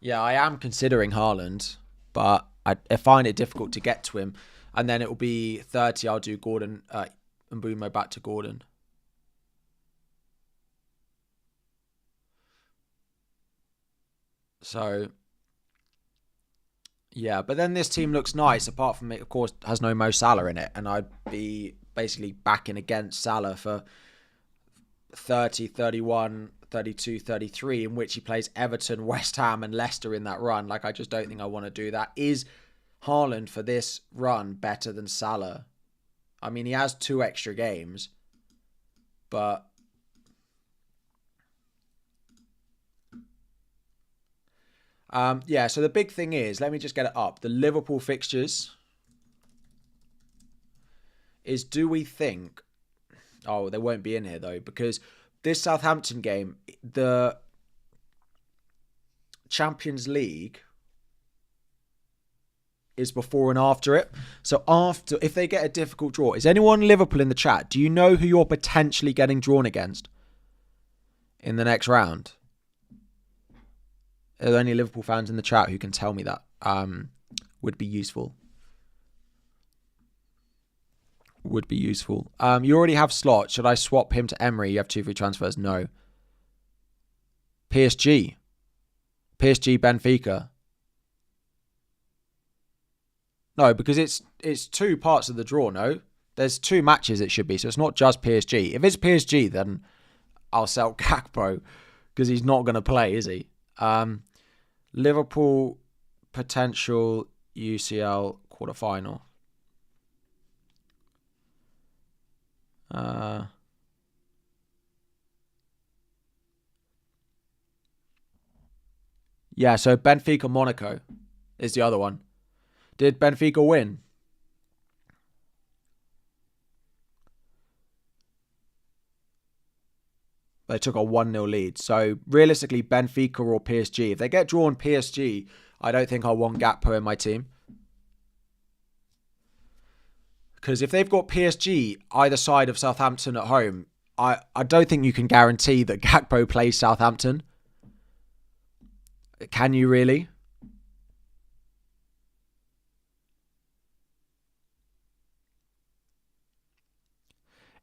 Yeah, I am considering Haaland, but I find it difficult to get to him. And then it will be 30, I'll do Gordon, Mbeumo back to Gordon. So, yeah, but then this team looks nice, apart from it, of course, has no Mo Salah in it. And I'd be basically backing against Salah for 30, 31, 32, 33, in which he plays Everton, West Ham and Leicester in that run. Like, I just don't think I want to do that. Is Haaland for this run better than Salah? I mean, he has 2 extra games, but... yeah, so the big thing is, let me just get it up. The Liverpool fixtures is, do we think... Oh, they won't be in here, though, because this Southampton game, the Champions League is before and after it. So after, if they get a difficult draw, is anyone Liverpool in the chat? Do you know who you're potentially getting drawn against in the next round? Are there any Liverpool fans in the chat who can tell me that? Would be useful. Would be useful. You already have Slot. Should I swap him to Emery? You have 2 free transfers. No. PSG, Benfica. No, because it's 2 parts of the draw, no? There's 2 matches it should be, so it's not just PSG. If it's PSG, then I'll sell Gakpo because he's not going to play, is he? Liverpool potential UCL quarterfinal. Yeah, so Benfica Monaco is the other one. Did Benfica win? They took a 1-0 lead. So realistically, Benfica or PSG. If they get drawn PSG, I don't think I want Gakpo in my team. Because if they've got PSG either side of Southampton at home, I don't think you can guarantee that Gakpo plays Southampton. Can you really?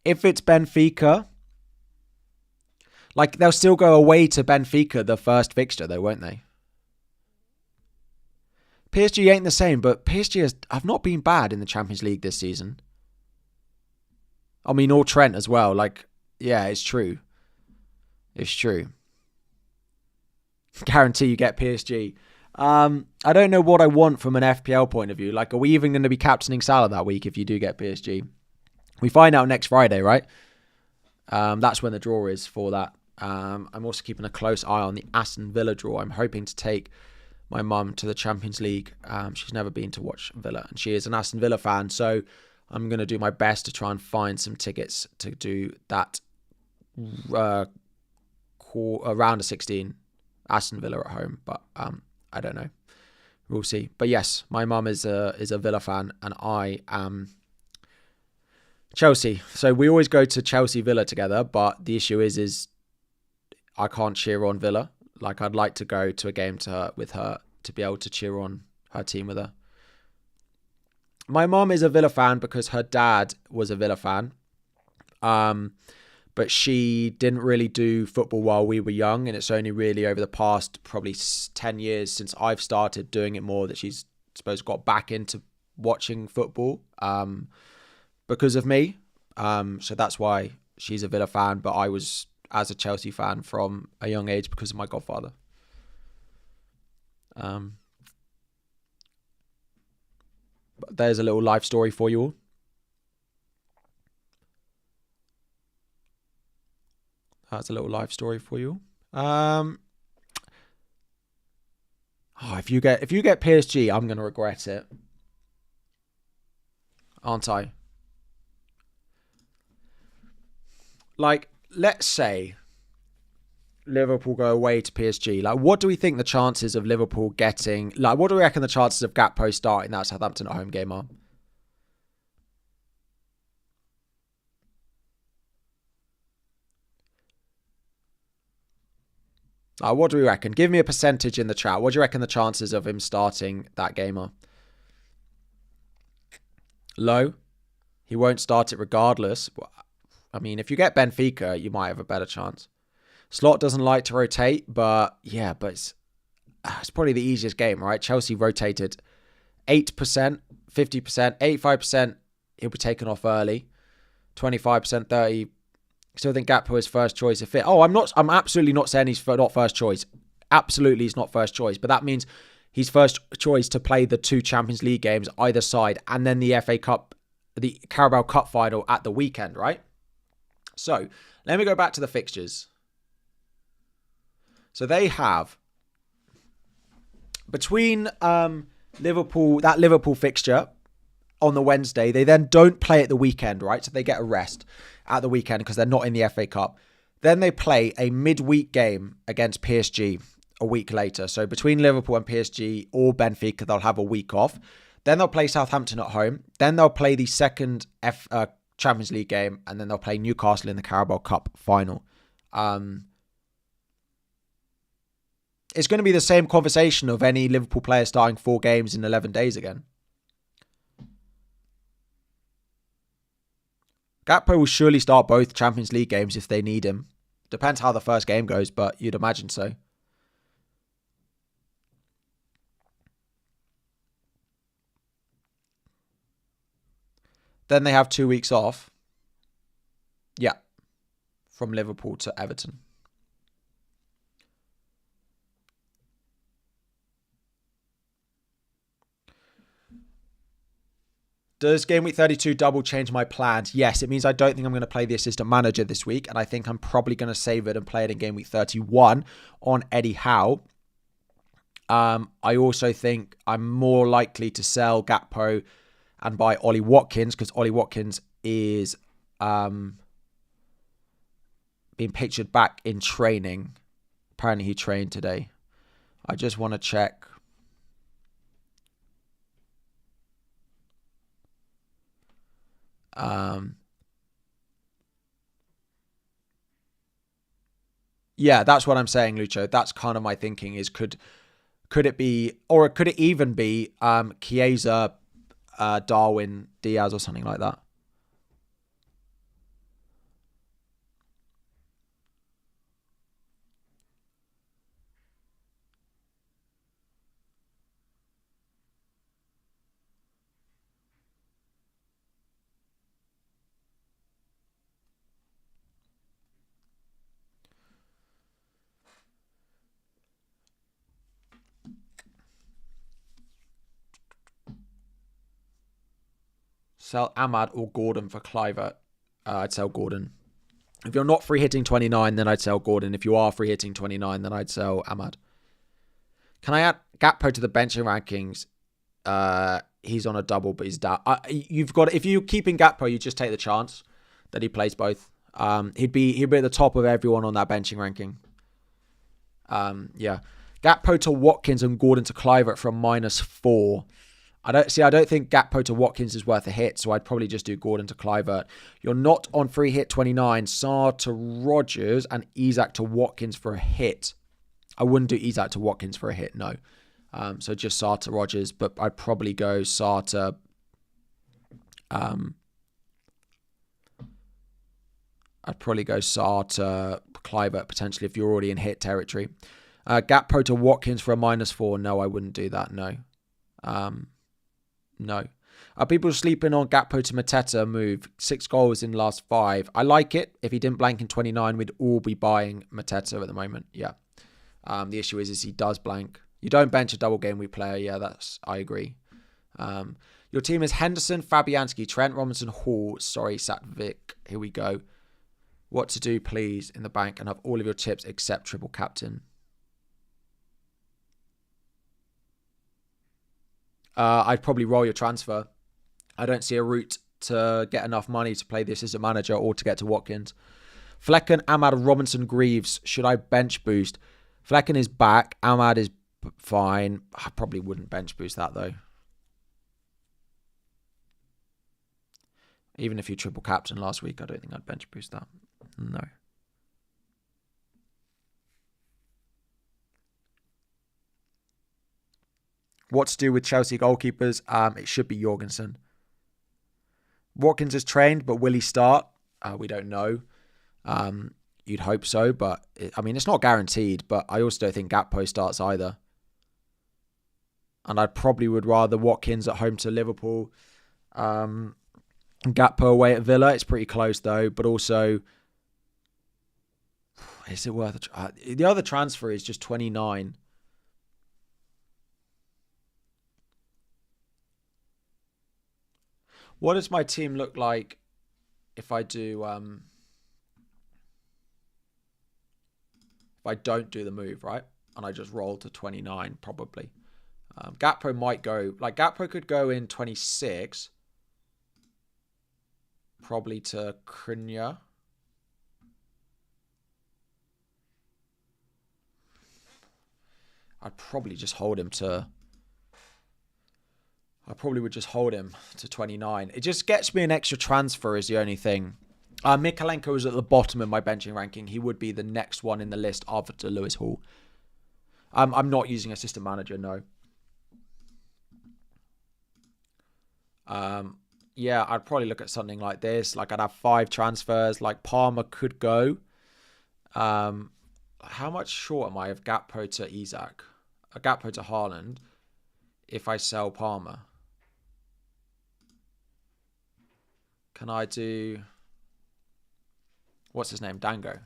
If it's Benfica, like they'll still go away to Benfica the first fixture though, won't they? PSG ain't the same, but PSG have not been bad in the Champions League this season. I mean, or Trent as well. Like, yeah, it's true. It's true. Guarantee you get PSG. I don't know what I want from an FPL point of view. Like, are we even going to be captaining Salah that week if you do get PSG? We find out next Friday, right? That's when the draw is for that. I'm also keeping a close eye on the Aston Villa draw. I'm hoping to take my mum to the Champions League. She's never been to watch Villa, and she is an Aston Villa fan. So I'm going to do my best to try and find some tickets to do that round of 16, Aston Villa at home. But I don't know. We'll see. But yes, my mum is a Villa fan, and I am Chelsea. So we always go to Chelsea Villa together. But the issue is I can't cheer on Villa. Like, I'd like to go to a game with her to be able to cheer on her team with her. My mom is a Villa fan because her dad was a Villa fan. But she didn't really do football while we were young. And it's only really over the past probably 10 years since I've started doing it more that she's, I suppose, got back into watching football because of me. So that's why she's a Villa fan. But I was as a Chelsea fan from a young age because of my godfather. But there's a little life story for you all. That's a little life story for you. If you get PSG, I'm gonna regret it, aren't I? Like, let's say Liverpool go away to PSG. Like, what do we think the chances of Liverpool getting... Like, what do we reckon the chances of Gakpo starting that Southampton at home game are? What do we reckon? Give me a percentage in the chat. What do you reckon the chances of him starting that game are? Low. He won't start it regardless. I mean, if you get Benfica, you might have a better chance. Slot doesn't like to rotate, but yeah, but it's probably the easiest game, right? Chelsea rotated 8%, 50%, 85%. He'll be taken off early. 25%, 30%. Still think Gakpo is first choice if fit. I'm absolutely not saying he's not first choice. Absolutely, he's not first choice. But that means he's first choice to play the 2 Champions League games either side, and then the FA Cup, the Carabao Cup final at the weekend, right? So let me go back to the fixtures. So they have between Liverpool fixture on the Wednesday, they then don't play at the weekend, right? So they get a rest at the weekend because they're not in the FA Cup. Then they play a midweek game against PSG a week later. So between Liverpool and PSG or Benfica, they'll have a week off. Then they'll play Southampton at home. Then they'll play the second Champions League game, and then they'll play Newcastle in the Carabao Cup final. it's going to be the same conversation of any Liverpool player starting 4 games in 11 days again. Gakpo will surely start both Champions League games if they need him. Depends how the first game goes, but you'd imagine so. Then they have 2 weeks off. Yeah. From Liverpool to Everton. Does Game Week 32 double change my plans? Yes, it means I don't think I'm going to play the assistant manager this week, and I think I'm probably going to save it and play it in Game Week 31 on Eddie Howe. I also think I'm more likely to sell Gakpo and buy Ollie Watkins, because Ollie Watkins is being pictured back in training. Apparently he trained today. I just want to check. Yeah, that's what I'm saying, Lucho. That's kind of my thinking is could it be, or could it even be Chiesa, Darwin, Diaz or something like that? Sell Ahmad or Gordon for Kluivert. I'd sell Gordon. If you're not free hitting 29, then I'd sell Gordon. If you are free hitting 29, then I'd sell Ahmad. Can I add Gakpo to the benching rankings? He's on a double, but he's down. If you're keeping Gakpo, you just take the chance that he plays both. He'd be at the top of everyone on that benching ranking. Yeah. Gakpo to Watkins and Gordon to Kluivert from -4. I don't think Gakpo to Watkins is worth a hit, so I'd probably just do Gordon to Kluivert. You're not on free hit 29. Sarr to Rodgers and Isak to Watkins for a hit. I wouldn't do Isak to Watkins for a hit, no. So just Sarr to Rodgers, but I'd probably go Sarr to Kluivert potentially if you're already in hit territory. Gakpo to Watkins for a -4. No, I wouldn't do that, no. No. Are people sleeping on Gakpo to Mateta move? 6 goals in the last 5. I like it. If he didn't blank in 29, we'd all be buying Mateta at the moment. Yeah. The issue is he does blank. You don't bench a double game week player. Yeah, I agree. Your team is Henderson, Fabianski, Trent, Robinson, Hall. Sorry, Satvik. Here we go. What to do, please, in the bank and have all of your chips except triple captain. I'd probably roll your transfer. I don't see a route to get enough money to play this as a manager or to get to Watkins. Flecken, Ahmad, Robinson, Greaves. Should I bench boost? Flecken is back. Ahmad is fine. I probably wouldn't bench boost that though. Even if you triple captain last week, I don't think I'd bench boost that. No. What to do with Chelsea goalkeepers? It should be Jorgensen. Watkins is trained, but will he start? We don't know. You'd hope so, but it's not guaranteed. But I also don't think Gakpo starts either. And I probably would rather Watkins at home to Liverpool. Gakpo away at Villa. It's pretty close though. But also, is it worth it? The other transfer is just 29. What does my team look like if I do if I don't do the move, right? And I just roll to 29 probably. Gakpo might go, Gakpo could go in 26 probably to Krinya. I'd probably just hold him to I probably would just hold him to 29. It just gets me an extra transfer is the only thing. Mikalenko is at the bottom of my benching ranking. He would be the next one in the list after Lewis Hall. I'm not using assistant manager, no. Yeah, I'd probably look at something like this. Like I'd have 5 transfers. Like Palmer could go. How much short am I of Gakpo to Isak? A Gakpo to Haaland if I sell Palmer? Can I do... What's his name? Dango.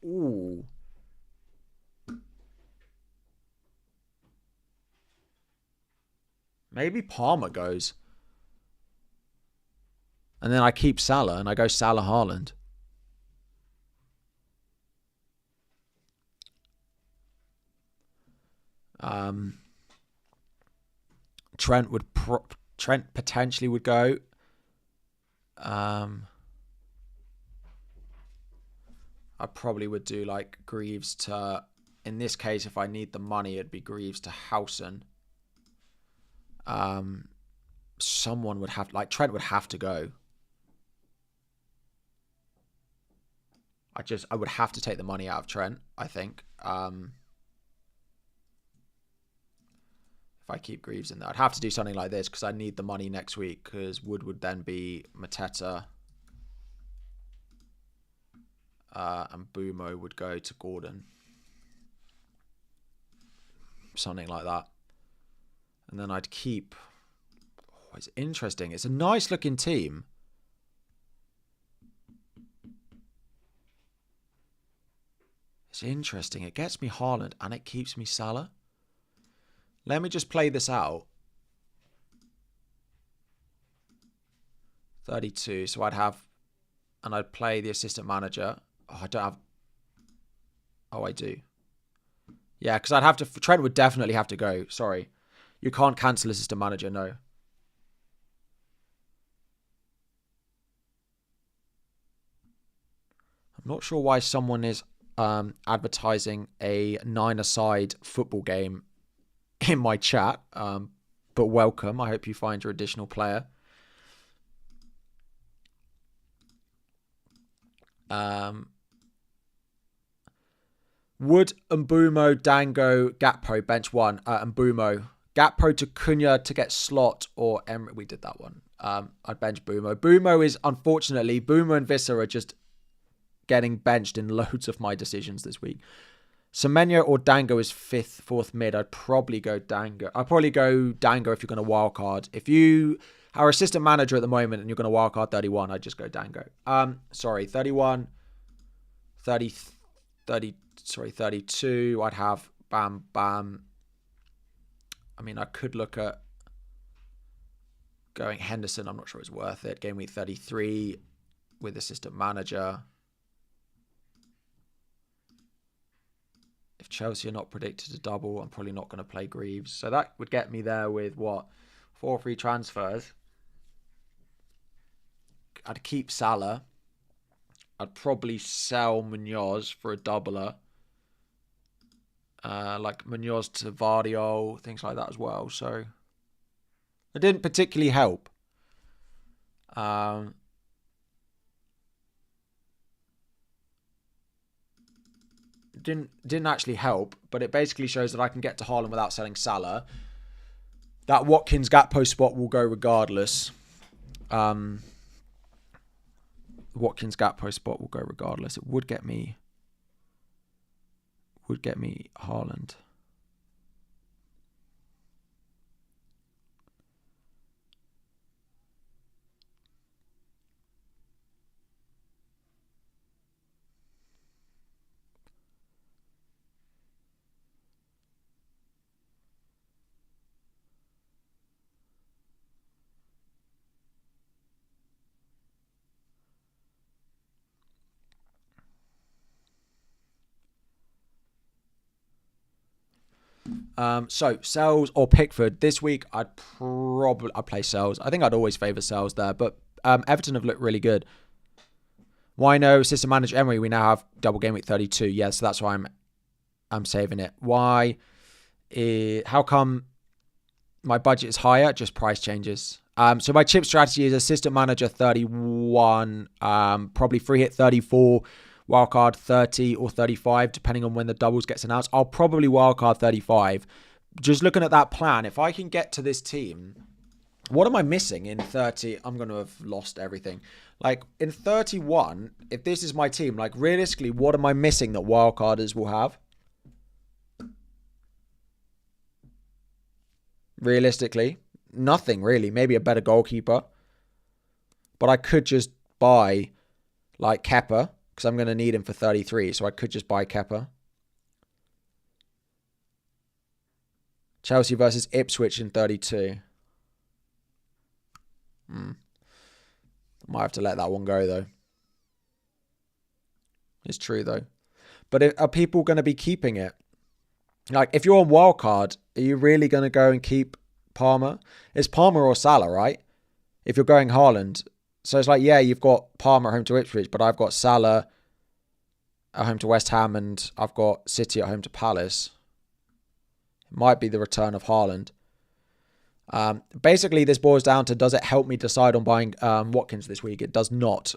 Ooh. Maybe Palmer goes. And then I keep Salah and I go Salah Haaland. Trent potentially would go. I probably would do like Greaves to... In this case, if I need the money, it'd be Greaves to Howson. Someone would have... Like, Trent would have to go. I would have to take the money out of Trent, I think. If I keep Greaves in there. I'd have to do something like this because I need the money next week because Wood would then be Mateta. And Bumo would go to Gordon. Something like that. And then I'd keep... Oh, it's interesting. It's a nice looking team. It's interesting. It gets me Haaland and it keeps me Salah. Let me just play this out. 32. So I'd have... And I'd play the assistant manager. Oh, I don't have... Oh, I do. Yeah, because I'd have to... Trent would definitely have to go. Sorry. You can't cancel assistant manager, no. I'm not sure why someone is advertising a 9-a-side football game in my chat. But welcome. I hope you find your additional player. Wood, Mbumo, Dango, Gakpo, bench 1. Mbumo. Gakpo to Cunha to get Slot or Emery. We did that one. I'd bench Bumo. Bumo is, unfortunately, Bumo and Visser are just getting benched in loads of my decisions this week. Semenyo or Dango is 5th, 4th mid. I'd probably go Dango. I'd probably go Dango if you're going to wildcard. If you are assistant manager at the moment and you're going to wildcard 31, I'd just go Dango. 31, 30, 32. I'd have Bam Bam. I mean, I could look at going Henderson. I'm not sure it's worth it. Game week 33 with assistant manager. If Chelsea are not predicted to double, I'm probably not going to play Greaves. So that would get me there with, what, 4 free transfers. I'd keep Salah. I'd probably sell Munoz for a doubler. Like Munoz to Vardiol, things like that as well. So it didn't particularly help. Didn't actually help, but it basically shows that I can get to Haaland without selling Salah. That Watkins Gakpo spot will go regardless. Watkins Gakpo spot will go regardless. It would get me Haaland. So Sells or Pickford this week. I'd play Sells. I think I'd always favour Sells there, but Everton have looked really good. Why no assistant manager Emery? We now have double game week 32. Yeah, so that's why I'm saving it. Why? How come my budget is higher? Just price changes. So my chip strategy is assistant manager 31, probably free hit 34 wildcard 30 or 35, depending on when the doubles gets announced. I'll probably wildcard 35. Just looking at that plan, if I can get to this team, what am I missing in 30? I'm going to have lost everything. Like, in 31, if this is my team, like, realistically, what am I missing that wildcarders will have? Realistically, nothing really. Maybe a better goalkeeper. But I could just buy, like, Kepa, because I'm going to need him for 33. So I could just buy Kepa. Chelsea versus Ipswich in 32. Might have to let that one go, though. It's true, though. But are people going to be keeping it? Like, if you're on wildcard, are you really going to go and keep Palmer? It's Palmer or Salah, right? If you're going Haaland. So it's like, yeah, you've got Palmer at home to Ipswich, but I've got Salah at home to West Ham, and I've got City at home to Palace. It might be the return of Haaland. Basically, this boils down to, does it help me decide on buying Watkins this week? It does not.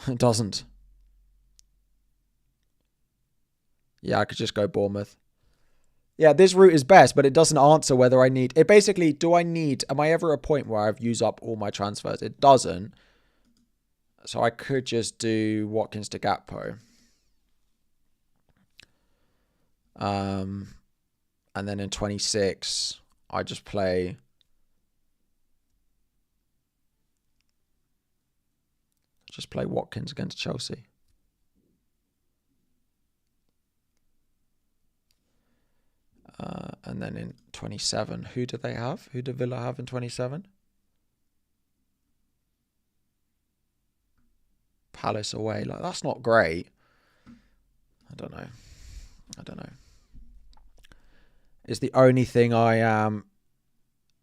It doesn't. Yeah, I could just go Bournemouth. Yeah, this route is best, but it doesn't answer whether I need... It basically, am I ever at a point where I've used up all my transfers? It doesn't. So I could just do Watkins to Gakpo. And then in 26... I just play Watkins against Chelsea. And then in 27, who do they have? Who do Villa have in 27? Palace away. Like, that's not great. I don't know. It's the only thing I am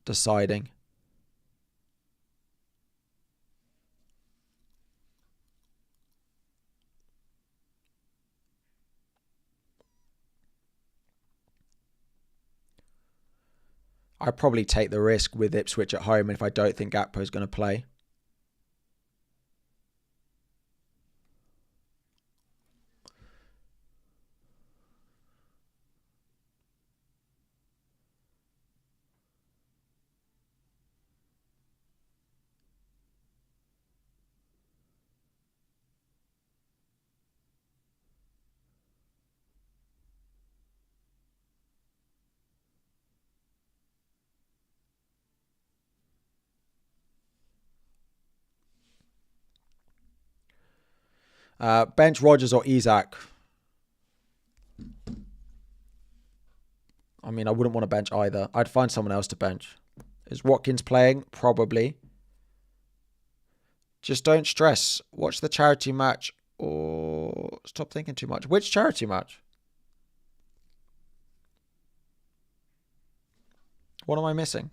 deciding. I'd probably take the risk with Ipswich at home if I don't think Gakpo is going to play. Bench Rodgers or Isak. I mean, I wouldn't want to bench either. I'd find someone else to bench. Is Watkins playing? Probably. Just don't stress. Watch the charity match or stop thinking too much. Which charity match? What am I missing?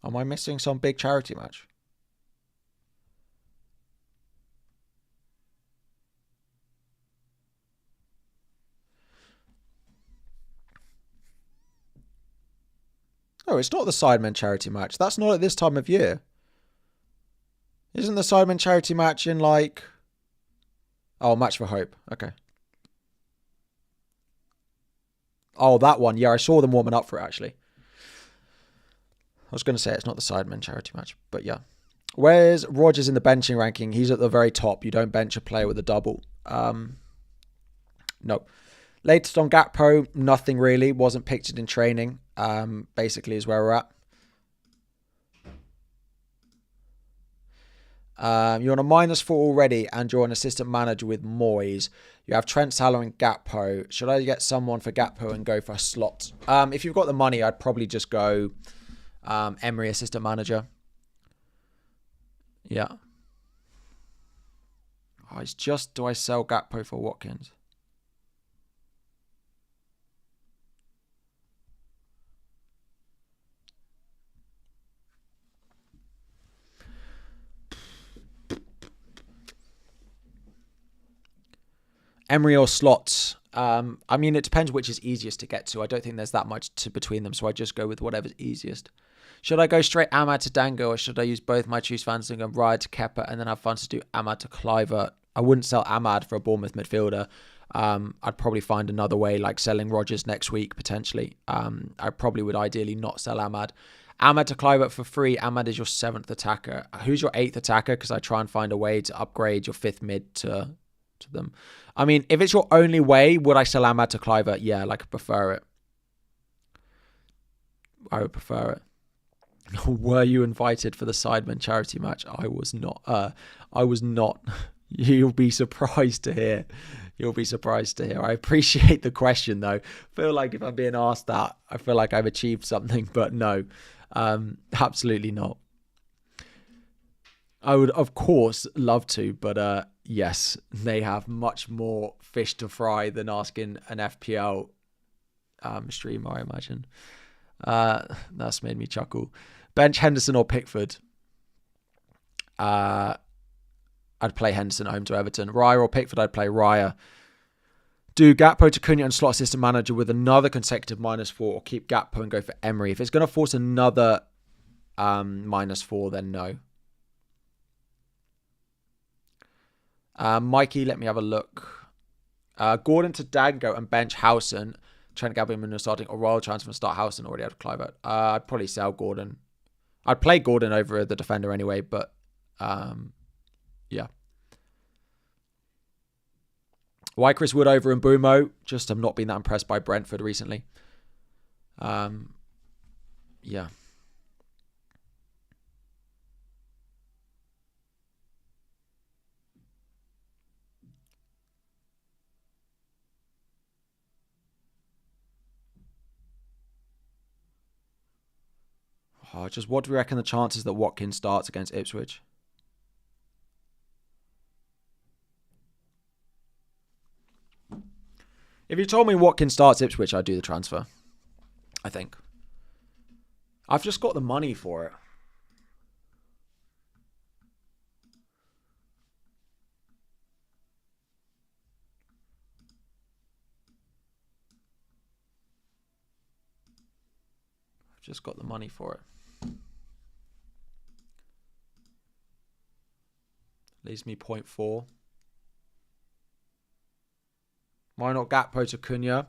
Am I missing some big charity match? Oh, it's not the Sidemen charity match. That's not at this time of year. Isn't the Sidemen charity match in like... Oh, Match for Hope. Okay. Oh, that one. Yeah, I saw them warming up for it, actually. I was going to say it's not the Sidemen charity match, but yeah. Where's Rodgers in the benching ranking? He's at the very top. You don't bench a player with a double. No. Latest on Gakpo, nothing really. Wasn't pictured in training. Basically is where we're at. You're on a -4 already, and you're an assistant manager with Moyes. You have Trent, Salah, and Gakpo. Should I get someone for Gakpo and go for a slot? If you've got the money, I'd probably just go Emery, assistant manager. Yeah. Oh, it's just, do I sell Gakpo for Watkins? Emery or slots? I mean, it depends which is easiest to get to. I don't think there's that much between them, so I just go with whatever's easiest. Should I go straight Ahmad to Dango, or should I use both my choose Finalizing and ride to Kepa and then have fun to do Ahmad to Cliver? I wouldn't sell Ahmad for a Bournemouth midfielder. I'd probably find another way, like selling Rodgers next week, potentially. I probably would ideally not sell Ahmad. Ahmad to Cliver for free. Ahmad is your 7th attacker. Who's your 8th attacker? Because I try and find a way to upgrade your 5th mid to them. I mean, if it's your only way, would I sell Ahmad to Cliver? Yeah, like I prefer it. I would prefer it. Were you invited for the Sidemen charity match? I was not. You'll be surprised to hear. I appreciate the question, though. I feel like if I'm being asked that, I feel like I've achieved something, but no, absolutely not. I would, of course, love to, but yes, they have much more fish to fry than asking an FPL streamer, I imagine. That's made me chuckle. Bench Henderson or Pickford? I'd play Henderson at home to Everton. Raya or Pickford? I'd play Raya. Do Gakpo to Cunha and slot assistant manager with another consecutive -4, or keep Gakpo and go for Emery? If it's going to force another -4, then no. Mikey, let me have a look. Gordon to Dango and bench Howson. Trent Gabby starting, or Royal transfer and start Howson already out of Clive. I'd probably sell Gordon. I'd play Gordon over the defender anyway, but yeah. Why Chris Wood over Mbumo? Just have not been that impressed by Brentford recently. Yeah. Just what do we reckon the chances that Watkins starts against Ipswich? If you told me Watkins starts Ipswich, I'd do the transfer. I think. I've just got the money for it. I've just got the money for it. Leaves me 0.4. Why not Gakpo to Cunha?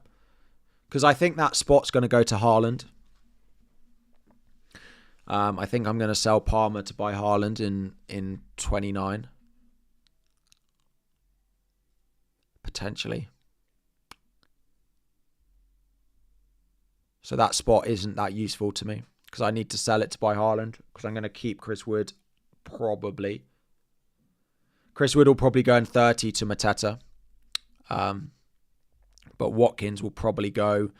Because I think that spot's going to go to Haaland. I think I'm going to sell Palmer to buy Haaland in 29. Potentially. So that spot isn't that useful to me. Because I need to sell it to buy Haaland. Because I'm going to keep Chris Wood. Probably. Chris Wood will probably go in 30 to Mateta. But Watkins will probably go.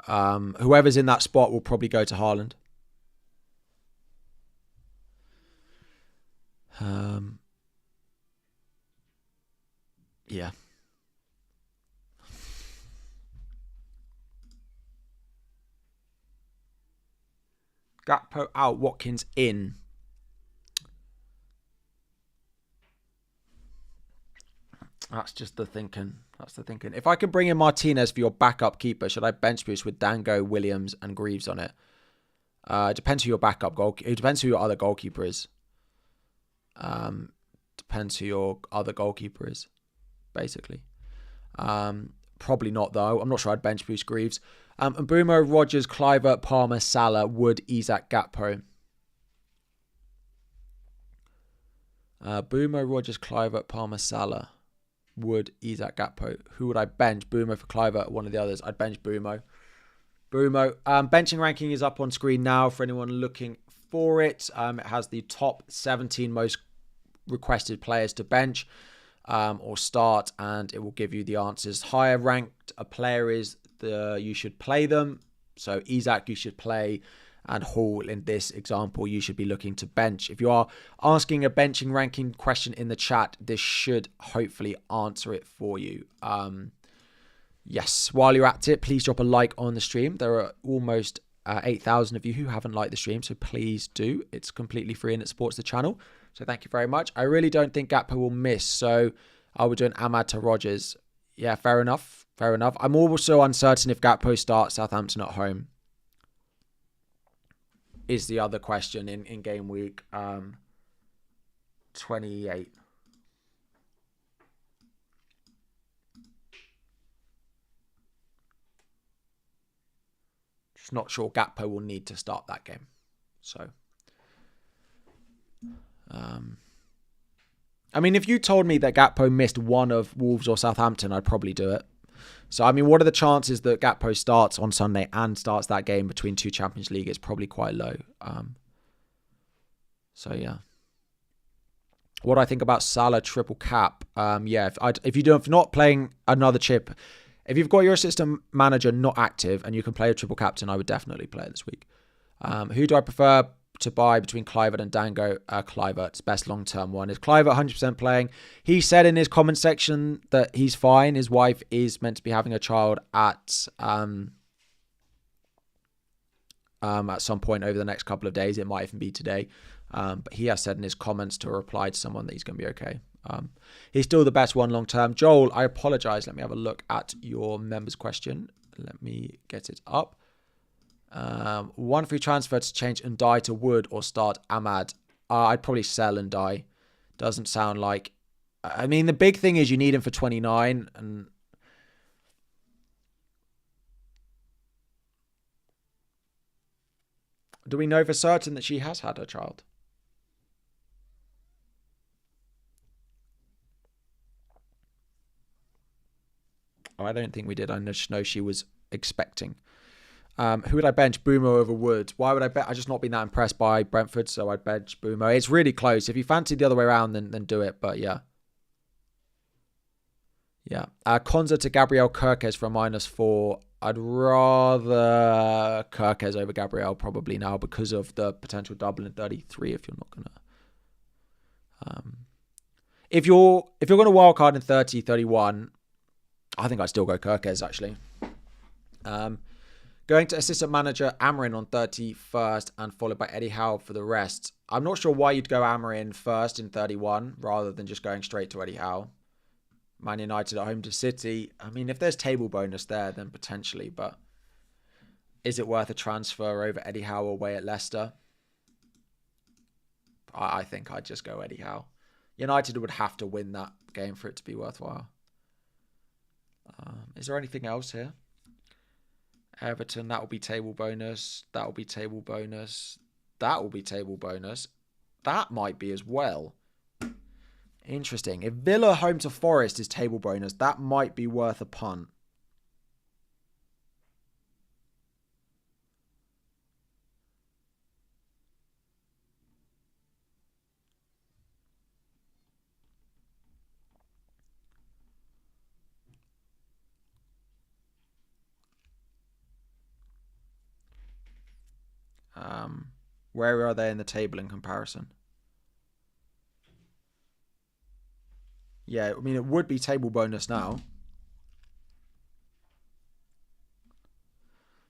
Whoever's in that spot will probably go to Haaland. Yeah. Gakpo out, Watkins in. That's just the thinking. If I could bring in Martinez for your backup keeper, should I bench boost with Dango, Williams, and Greaves on it? It depends who your backup goalkeeper. It depends who your other goalkeeper is. Depends who your other goalkeeper is, basically. Probably not though. I'm not sure I'd bench boost Greaves. Mbumo, Rodgers, Cliver, Palmer, Salah, Wood, Isak, Gakpo. Mbumo, Rodgers, Cliver, Palmer, Salah. Wood, Isak, Gakpo. Who would I bench? Mbumo for Cliver, one of the others. I'd bench Mbumo. Benching ranking is up on screen now for anyone looking for it. It has the top 17 most requested players to bench or start, and it will give you the answers. Higher ranked a player is, you should play them. So Isak, you should play, and Hall, in this example, you should be looking to bench. If you are asking a benching ranking question in the chat, this should hopefully answer it for you. Yes, while you're at it, please drop a like on the stream. There are almost 8,000 of you who haven't liked the stream, so please do. It's completely free and it supports the channel. So thank you very much. I really don't think Gakpo will miss, so I would do an Ahmad to Rodgers. Yeah, fair enough. Fair enough. I'm also uncertain if Gakpo starts Southampton at home. Is the other question in game week 28. Just not sure Gakpo will need to start that game. So, I mean, if you told me that Gakpo missed one of Wolves or Southampton, I'd probably do it. So, I mean, what are the chances that Gakpo starts on Sunday and starts that game between two Champions League? It's probably quite low. So, yeah. What do I think about Salah triple cap? Yeah, if you're not playing another chip, if you've got your assistant manager not active and you can play a triple captain, I would definitely play it this week. Who do I prefer to buy between Kluivert and Dango? Kluivert's best long-term one. Is Kluivert 100% playing? He said in his comment section that he's fine. His wife is meant to be having a child at some point over the next couple of days. It might even be today. But he has said in his comments to reply to someone that he's going to be okay. He's still the best one long-term. Joel, I apologize. Let me have a look at your members question. Let me get it up. One free transfer to change Ndai to Wood or start Ahmad. I'd probably sell Ndai. Doesn't sound like... I mean, the big thing is you need him for 29. And do we know for certain that she has had a child? Oh, I don't think we did. I just know she was expecting. Who would I bench? Boomer over Wood. Why would I bet? I've just not been that impressed by Brentford, so I'd bench Boomer. It's really close. If you fancy the other way around, then do it. But yeah. Yeah. Konza to Gabriel Kirkes for a -4. I'd rather Kirkes over Gabriel probably now because of the potential double in 33 if you're not going to. If you're going to wildcard in 30, 31, I think I'd still go Kirkes actually. Going to assistant manager Amarin on 31st and followed by Eddie Howe for the rest. I'm not sure why you'd go Amarin first in 31 rather than just going straight to Eddie Howe. Man United at home to City. I mean, if there's table bonus there, then potentially, but is it worth a transfer over Eddie Howe away at Leicester? I think I'd just go Eddie Howe. United would have to win that game for it to be worthwhile. Is there anything else here? Everton, that will be table bonus. That will be table bonus. That will be table bonus. That might be as well. Interesting. If Villa home to Forest is table bonus, that might be worth a punt. Where are they in the table in comparison? Yeah, I mean, it would be table bonus now.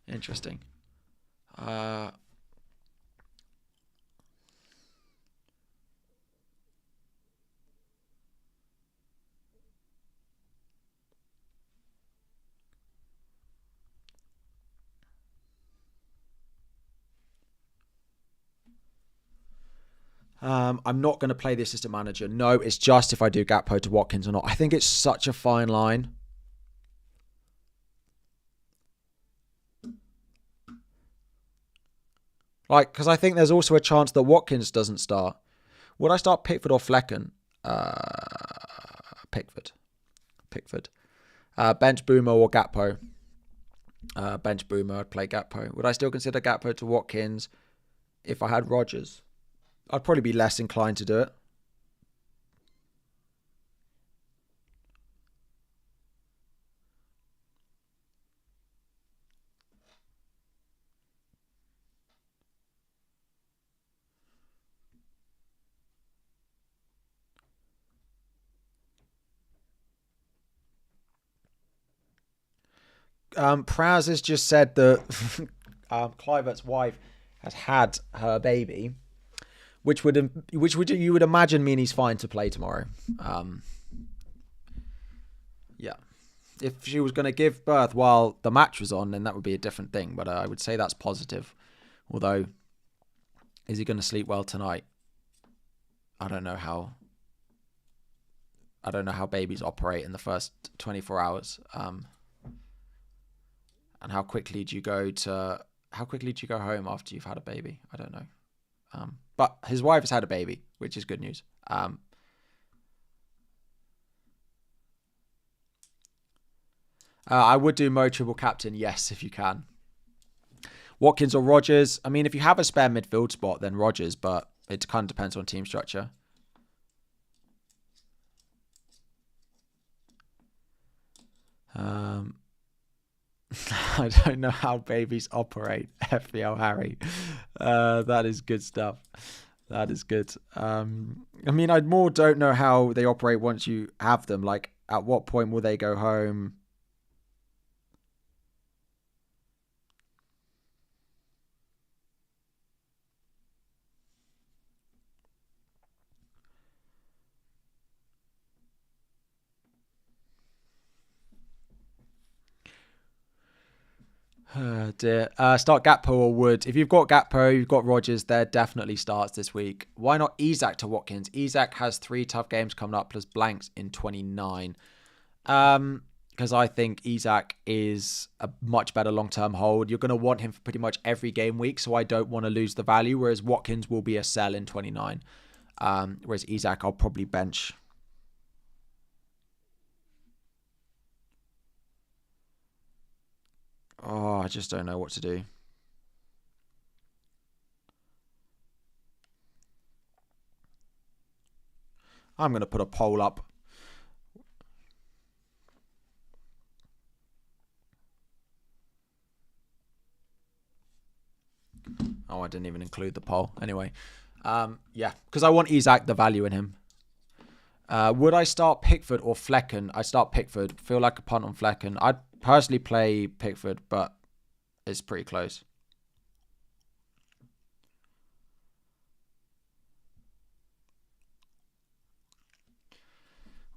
Interesting. I'm not going to play the assistant manager. No, it's just if I do Gakpo to Watkins or not. I think it's such a fine line. Like, because I think there's also a chance that Watkins doesn't start. Would I start Pickford or Flecken? Pickford. Bench Boomer or Gakpo? Bench Boomer, I'd play Gakpo. Would I still consider Gakpo to Watkins if I had Rodgers? I'd probably be less inclined to do it. Praz has just said that Kluivert's wife has had her baby, which would you would imagine mean he's fine to play tomorrow. Yeah. If she was going to give birth while the match was on, then that would be a different thing. But I would say that's positive. Although, is he going to sleep well tonight? I don't know how babies operate in the first 24 hours. And how quickly do you go home after you've had a baby? I don't know. But his wife has had a baby, which is good news. I would do Mo triple captain, yes, if you can. Watkins or Rodgers. I mean, if you have a spare midfield spot, then Rodgers, but it kind of depends on team structure. I don't know how babies operate. FPL Harry. That is good stuff. That is good. I mean, I more don't know how they operate once you have them. Like, at what point will they go home? Dear. Start Gakpo or Wood. If you've got Gakpo, you've got Rodgers, there definitely starts this week. Why not Isak to Watkins? Isak has 3 tough games coming up plus blanks in 29. Because I think Isak is a much better long-term hold. You're going to want him for pretty much every game week, so I don't want to lose the value, whereas Watkins will be a sell in 29. Whereas Isak, I'll probably bench. Oh, I just don't know what to do. I'm going to put a poll up. Oh, I didn't even include the poll. Anyway, yeah, because I want Isak, the value in him. Would I start Pickford or Flecken? I start Pickford. Feel like a punt on Flecken. I'd personally play Pickford, but it's pretty close.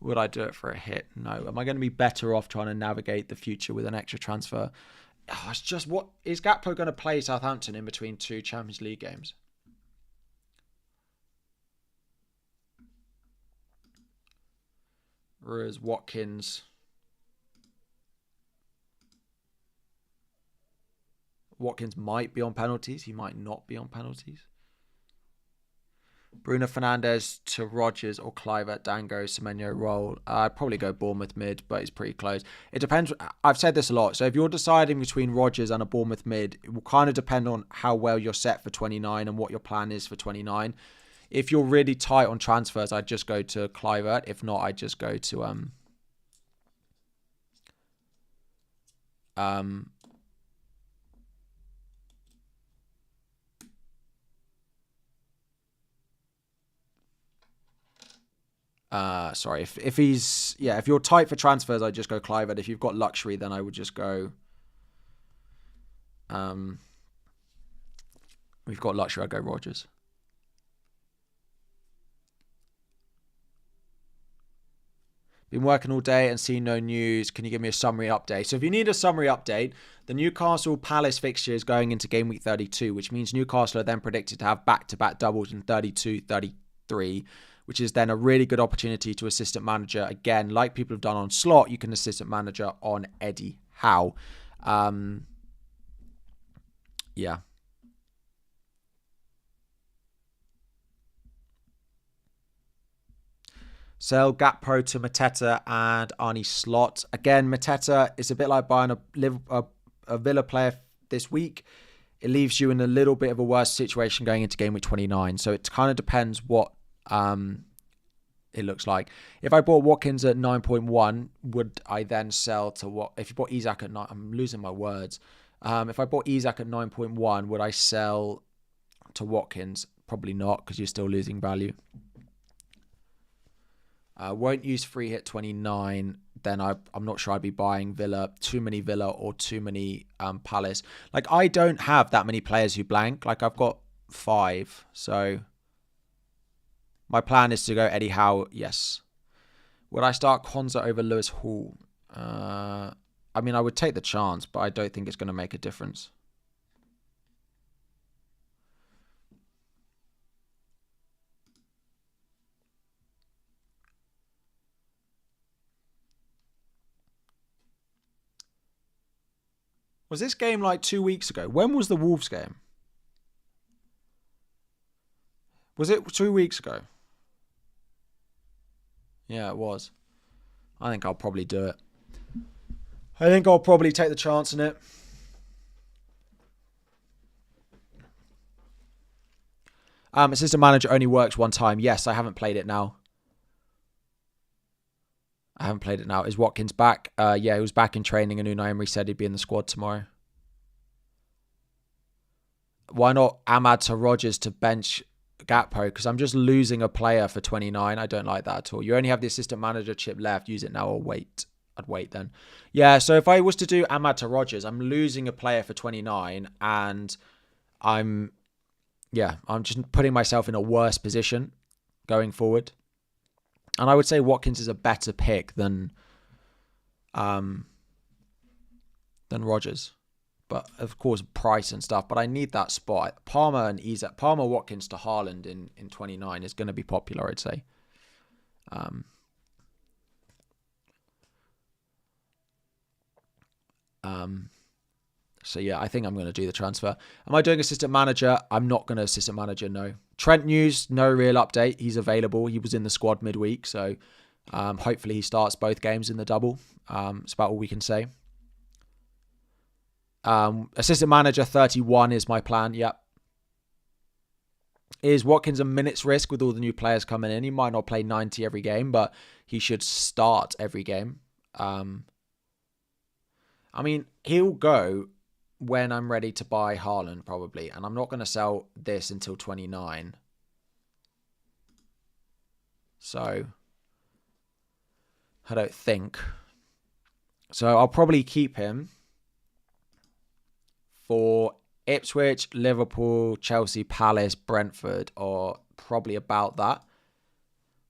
Would I do it for a hit? No. Am I going to be better off trying to navigate the future with an extra transfer? Oh, it's just, what is Gakpo going to play Southampton in between 2 Champions League games? Whereas Watkins might be on penalties. He might not be on penalties. Bruno Fernandes to Rodgers or Kluivert, Dango, Semenyo, Roll. I'd probably go Bournemouth mid, but it's pretty close. It depends. I've said this a lot. So if you're deciding between Rodgers and a Bournemouth mid, it will kind of depend on how well you're set for 29 and what your plan is for 29. If you're really tight on transfers, I'd just go to Kluivert. If not, I'd just go to sorry, if you're tight for transfers, I'd just go Kluivert. If you've got luxury, then I would just go we've got luxury, I'd go Rodgers. Been working all day and seen no news. Can you give me a summary update? So if you need a summary update, the Newcastle Palace fixture is going into game week 32, which means Newcastle are then predicted to have back-to-back doubles in 32, 33, which is then a really good opportunity to assistant manager. Again, like people have done on Slot, you can assistant manager on Eddie Howe. Yeah. Sell Gakpo to Mateta and Arnie Slot. Again, Mateta is a bit like buying a Villa player this week. It leaves you in a little bit of a worse situation going into game week 29. So it kind of depends what it looks like. If I bought Watkins at 9.1, would I then sell to what? If you bought Isak at 9, I'm losing my words. If I bought Isak at 9.1, would I sell to Watkins? Probably not, because you're still losing value. Won't use free hit 29. Then I'm not sure I'd be buying Villa. Too many Villa or too many Palace. Like, I don't have that many players who blank. Like, I've got 5. So my plan is to go Eddie Howe. Yes. Would I start Konza over Lewis Hall? I mean, I would take the chance, but I don't think it's going to make a difference. Was this game like 2 weeks ago? When was the Wolves game? Was it 2 weeks ago? Yeah, it was. I think I'll probably do it. I think I'll probably take the chance in it. Assistant manager only works one time. Yes, I haven't played it now. Is Watkins back? Yeah, he was back in training and Unai Emery said he'd be in the squad tomorrow. Why not Ahmad to Rodgers to bench Gakpo? Because I'm just losing a player for 29. I don't like that at all. You only have the assistant manager chip left. Use it now or wait. I'd wait then. Yeah, so if I was to do Ahmad to Rodgers, I'm losing a player for 29 and I'm just putting myself in a worse position going forward. And I would say Watkins is a better pick than Rodgers. But of course, price and stuff. But I need that spot. Palmer, Watkins to Haaland in 29 is going to be popular, I'd say. So yeah, I think I'm going to do the transfer. Am I doing assistant manager? I'm not going to assistant manager, no. Trent News, no real update. He's available. He was in the squad midweek, so hopefully he starts both games in the double. It's about all we can say. Assistant manager 31 is my plan. Yep. Is Watkins a minutes risk with all the new players coming in? He might not play 90 every game, but he should start every game. I mean, he'll go when I'm ready to buy Haaland, probably. And I'm not going to sell this until 29. So, I don't think. So, I'll probably keep him for Ipswich, Liverpool, Chelsea, Palace, Brentford, or probably about that.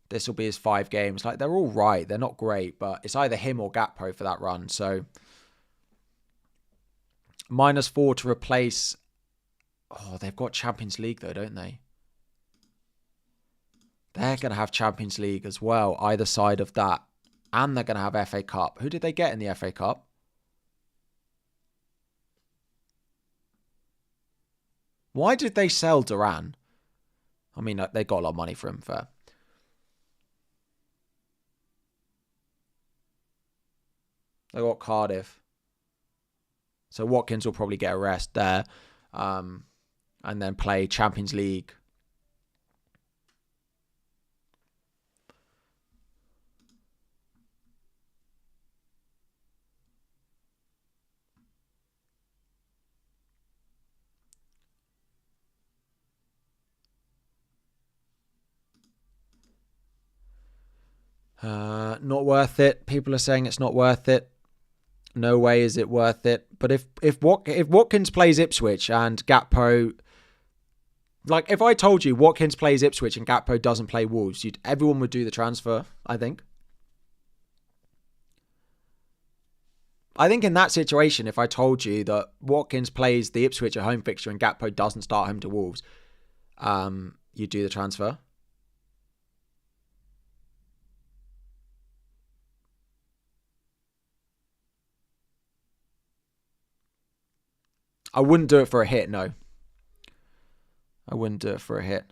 This will be his 5 games. Like, they're all right. They're not great, but it's either him or Gakpo for that run. So, -4 to replace. Oh, they've got Champions League though, don't they? They're going to have Champions League as well, either side of that. And they're going to have FA Cup. Who did they get in the FA Cup? Why did they sell Duran? I mean, they got a lot of money for him, fair. They got Cardiff. So Watkins will probably get a rest there. And then play Champions League. Not worth it. People are saying it's not worth it. No way is it worth it. But if Watkins plays Ipswich and Gakpo, like if I told you Watkins plays Ipswich and Gakpo doesn't play Wolves, everyone would do the transfer, I think. I think in that situation, if I told you that Watkins plays the Ipswich at home fixture and Gakpo doesn't start home to Wolves, you do the transfer. I wouldn't do it for a hit, no. I wouldn't do it for a hit.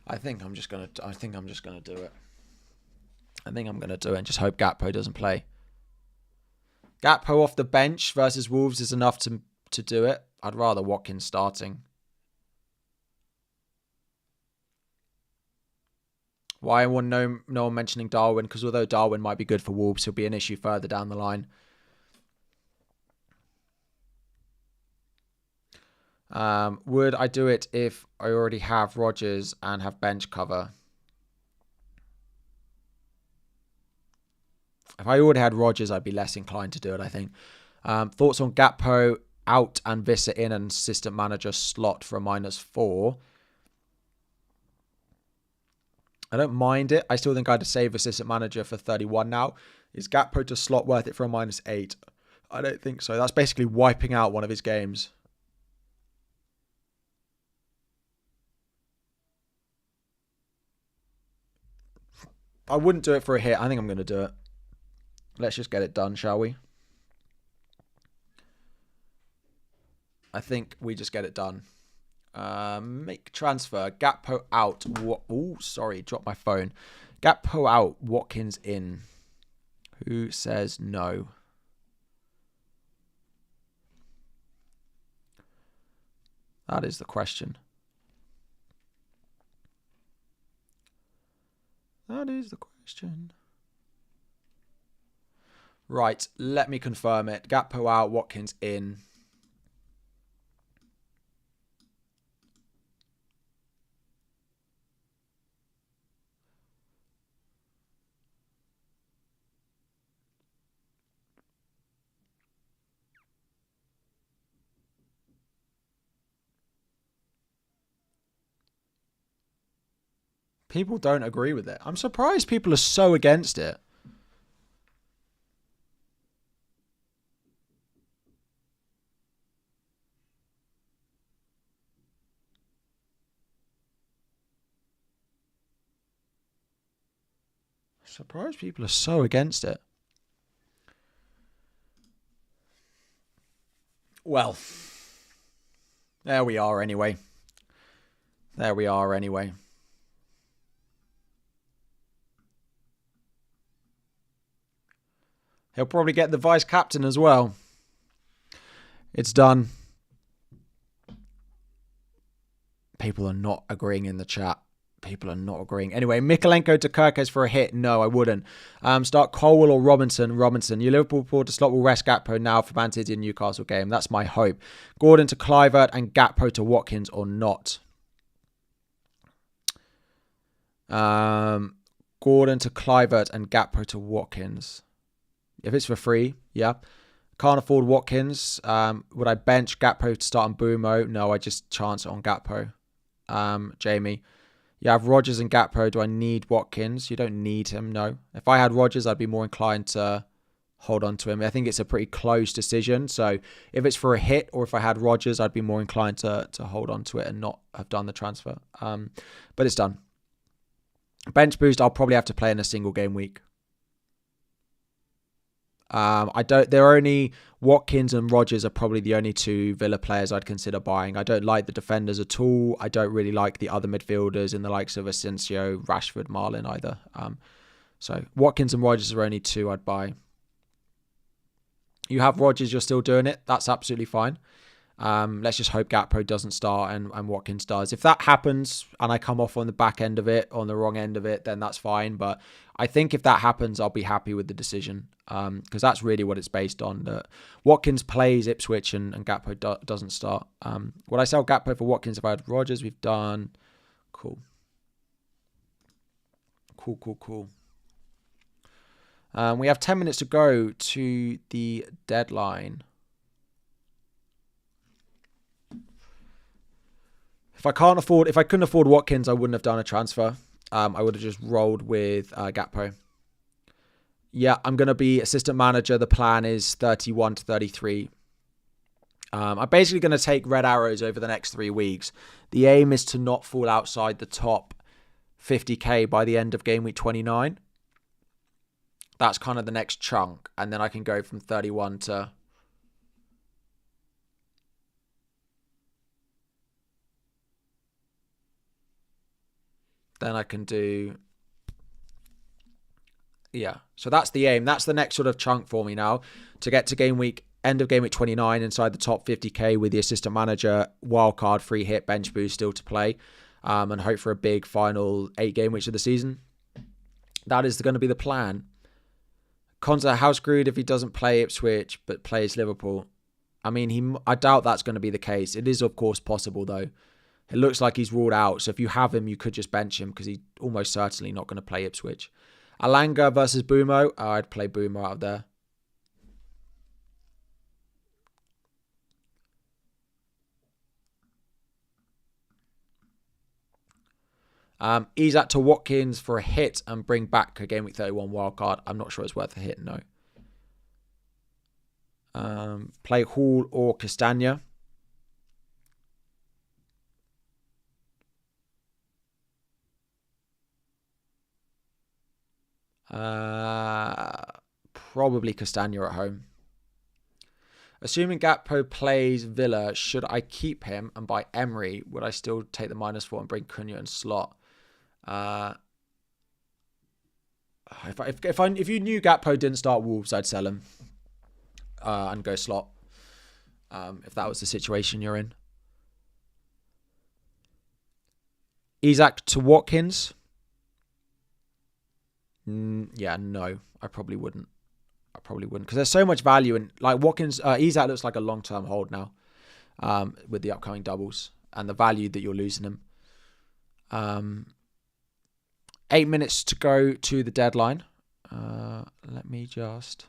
I think I'm just gonna do it. I think I'm gonna do it and just hope Gakpo doesn't play. Gakpo off the bench versus Wolves is enough to do it. I'd rather Watkins starting. Why no one mentioning Darwin? Because although Darwin might be good for Wolves, he'll be an issue further down the line. Would I do it if I already have Rodgers and have bench cover? If I already had Rodgers, I'd be less inclined to do it, I think. Thoughts on Gakpo out and Vissa in and assistant manager slot for a -4. I don't mind it. I still think I'd save assistant manager for 31 now. Is Gakpo to slot worth it for a -8? I don't think so. That's basically wiping out one of his games. I wouldn't do it for a hit. I think I'm going to do it. Let's just get it done, shall we? I think we just get it done. Make transfer. Gakpo out. Oh, sorry. Dropped my phone. Gakpo out. Watkins in. Who says no? That is the question. That is the question. Right, let me confirm it. Gakpo out, Watkins in. People don't agree with it. I'm surprised people are so against it. Surprised people are so against it. Well, there we are anyway. There we are anyway. He'll probably get the vice captain as well. It's done. People are not agreeing in the chat. People are not agreeing. Anyway, Mikalenko to Kirkes for a hit. No, I wouldn't. Start Colwell or Robinson. Robinson. Your Liverpool forward slot will rest Gakpo now for Man City and Newcastle game. That's my hope. Gordon to Kluivert and Gakpo to Watkins or not. Gordon to Kluivert and Gakpo to Watkins. If it's for free, yeah. Can't afford Watkins. Would I bench Gakpo to start on Bumo? No, I just chance it on Gakpo. Jamie. You have Rodgers and Gakpo. Do I need Watkins? You don't need him, no. If I had Rodgers, I'd be more inclined to hold on to him. I think it's a pretty close decision. So if it's for a hit or if I had Rodgers, I'd be more inclined to hold on to it and not have done the transfer. But it's done. Bench boost, I'll probably have to play in a single game week. There are only Watkins and Rodgers are probably the only two Villa players I'd consider buying. I don't like the defenders at all. I don't really like the other midfielders in the likes of Asensio, Rashford, Marlin either. So Watkins and Rodgers are only two I'd buy. You have Rodgers, you're still doing it. That's absolutely fine. Let's just hope Gakpo doesn't start and Watkins does. If that happens and I come off on the back end of it, on the wrong end of it, then that's fine. But I think if that happens, I'll be happy with the decision because that's really what it's based on. Watkins plays Ipswich and Gakpo doesn't start. Would I sell Gakpo for Watkins if I had Rodgers? We've done. Cool. Cool. We have 10 minutes to go to the deadline. If I couldn't afford Watkins, I wouldn't have done a transfer. I would have just rolled with Gakpo. Yeah, I'm going to be assistant manager. The plan is 31 to 33. I'm basically going to take red arrows over the next 3 weeks. The aim is to not fall outside the top 50k by the end of game week 29. That's kind of the next chunk. And then I can go from 31 to... Then I can do... Yeah, so that's the aim. That's the next sort of chunk for me now. To get to end of game week 29 inside the top 50k with the assistant manager, wildcard, free hit, bench boost still to play. And hope for a big final 8 game weeks of the season. That is going to be the plan. Konza, how screwed if he doesn't play Ipswich but plays Liverpool? I mean, I doubt that's going to be the case. It is, of course, possible, though. It looks like he's ruled out. So if you have him, you could just bench him because he's almost certainly not going to play Ipswich. Alanga versus Bumo. I'd play Bumo out of there. Isak to Watkins for a hit and bring back a Game Week 31 wildcard. I'm not sure it's worth a hit, no. Play Hall or Castagna. Probably Castagna at home. Assuming Gakpo plays Villa, should I keep him and buy Emery? Would I still take the -4 and bring Cunha and Slot? If you knew Gakpo didn't start Wolves, I'd sell him and go Slot. If that was the situation you're in. Isak to Watkins. Yeah, no, I probably wouldn't. Because there's so much value in, like, Watkins. Isak looks like a long-term hold now with the upcoming doubles and the value that you're losing him. 8 minutes to go to the deadline. Let me just...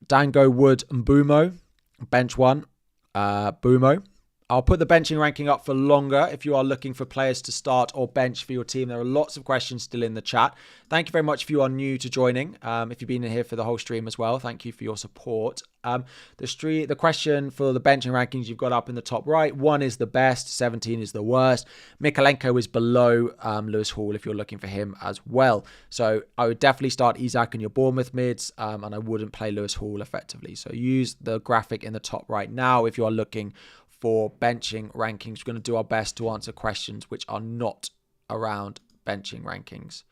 Dango, Wood, and Bumo. Bench 1. Bumo. I'll put the benching ranking up for longer if you are looking for players to start or bench for your team. There are lots of questions still in the chat. Thank you very much if you are new to joining. If you've been in here for the whole stream as well, thank you for your support. The question for the benching rankings you've got up in the top right. 1 is the best, 17 is the worst. Mikalenko is below Lewis Hall if you're looking for him as well. So I would definitely start Isak in your Bournemouth mids, and I wouldn't play Lewis Hall effectively. So use the graphic in the top right now if you are looking for benching rankings. We're going to do our best to answer questions which are not around benching rankings.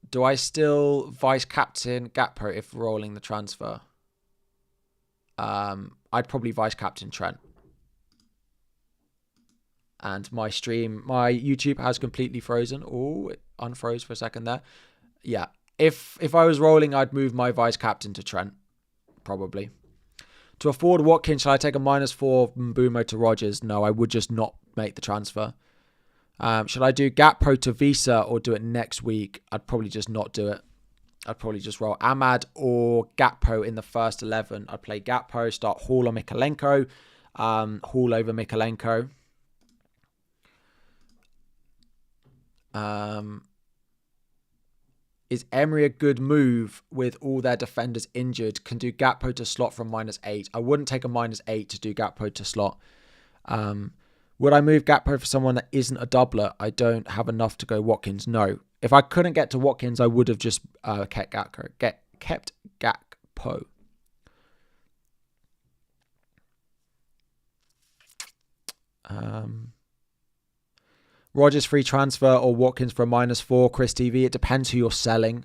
Do I still vice captain Gakpo if rolling the transfer? I'd probably vice captain Trent. And my YouTube has completely frozen. Oh, it unfroze for a second there. Yeah. If I was rolling, I'd move my vice captain to Trent, probably. To afford Watkins, shall I take a -4 Mbumo to Rodgers? No, I would just not make the transfer. Should I do Gakpo to Visa or do it next week? I'd probably just not do it. I'd probably just roll Ahmad or Gakpo in the first 11. I'd play Gakpo, start Hall or Mikalenko. Hall over Mikalenko. Is Emery a good move with all their defenders injured? Can do Gakpo to Slot from -8. I wouldn't take a -8 to do Gakpo to Slot. Would I move Gakpo for someone that isn't a doubler? I don't have enough to go Watkins. No. If I couldn't get to Watkins, I would have just kept Gakpo. Rodgers free transfer or Watkins for a -4, Chris TV. It depends who you're selling,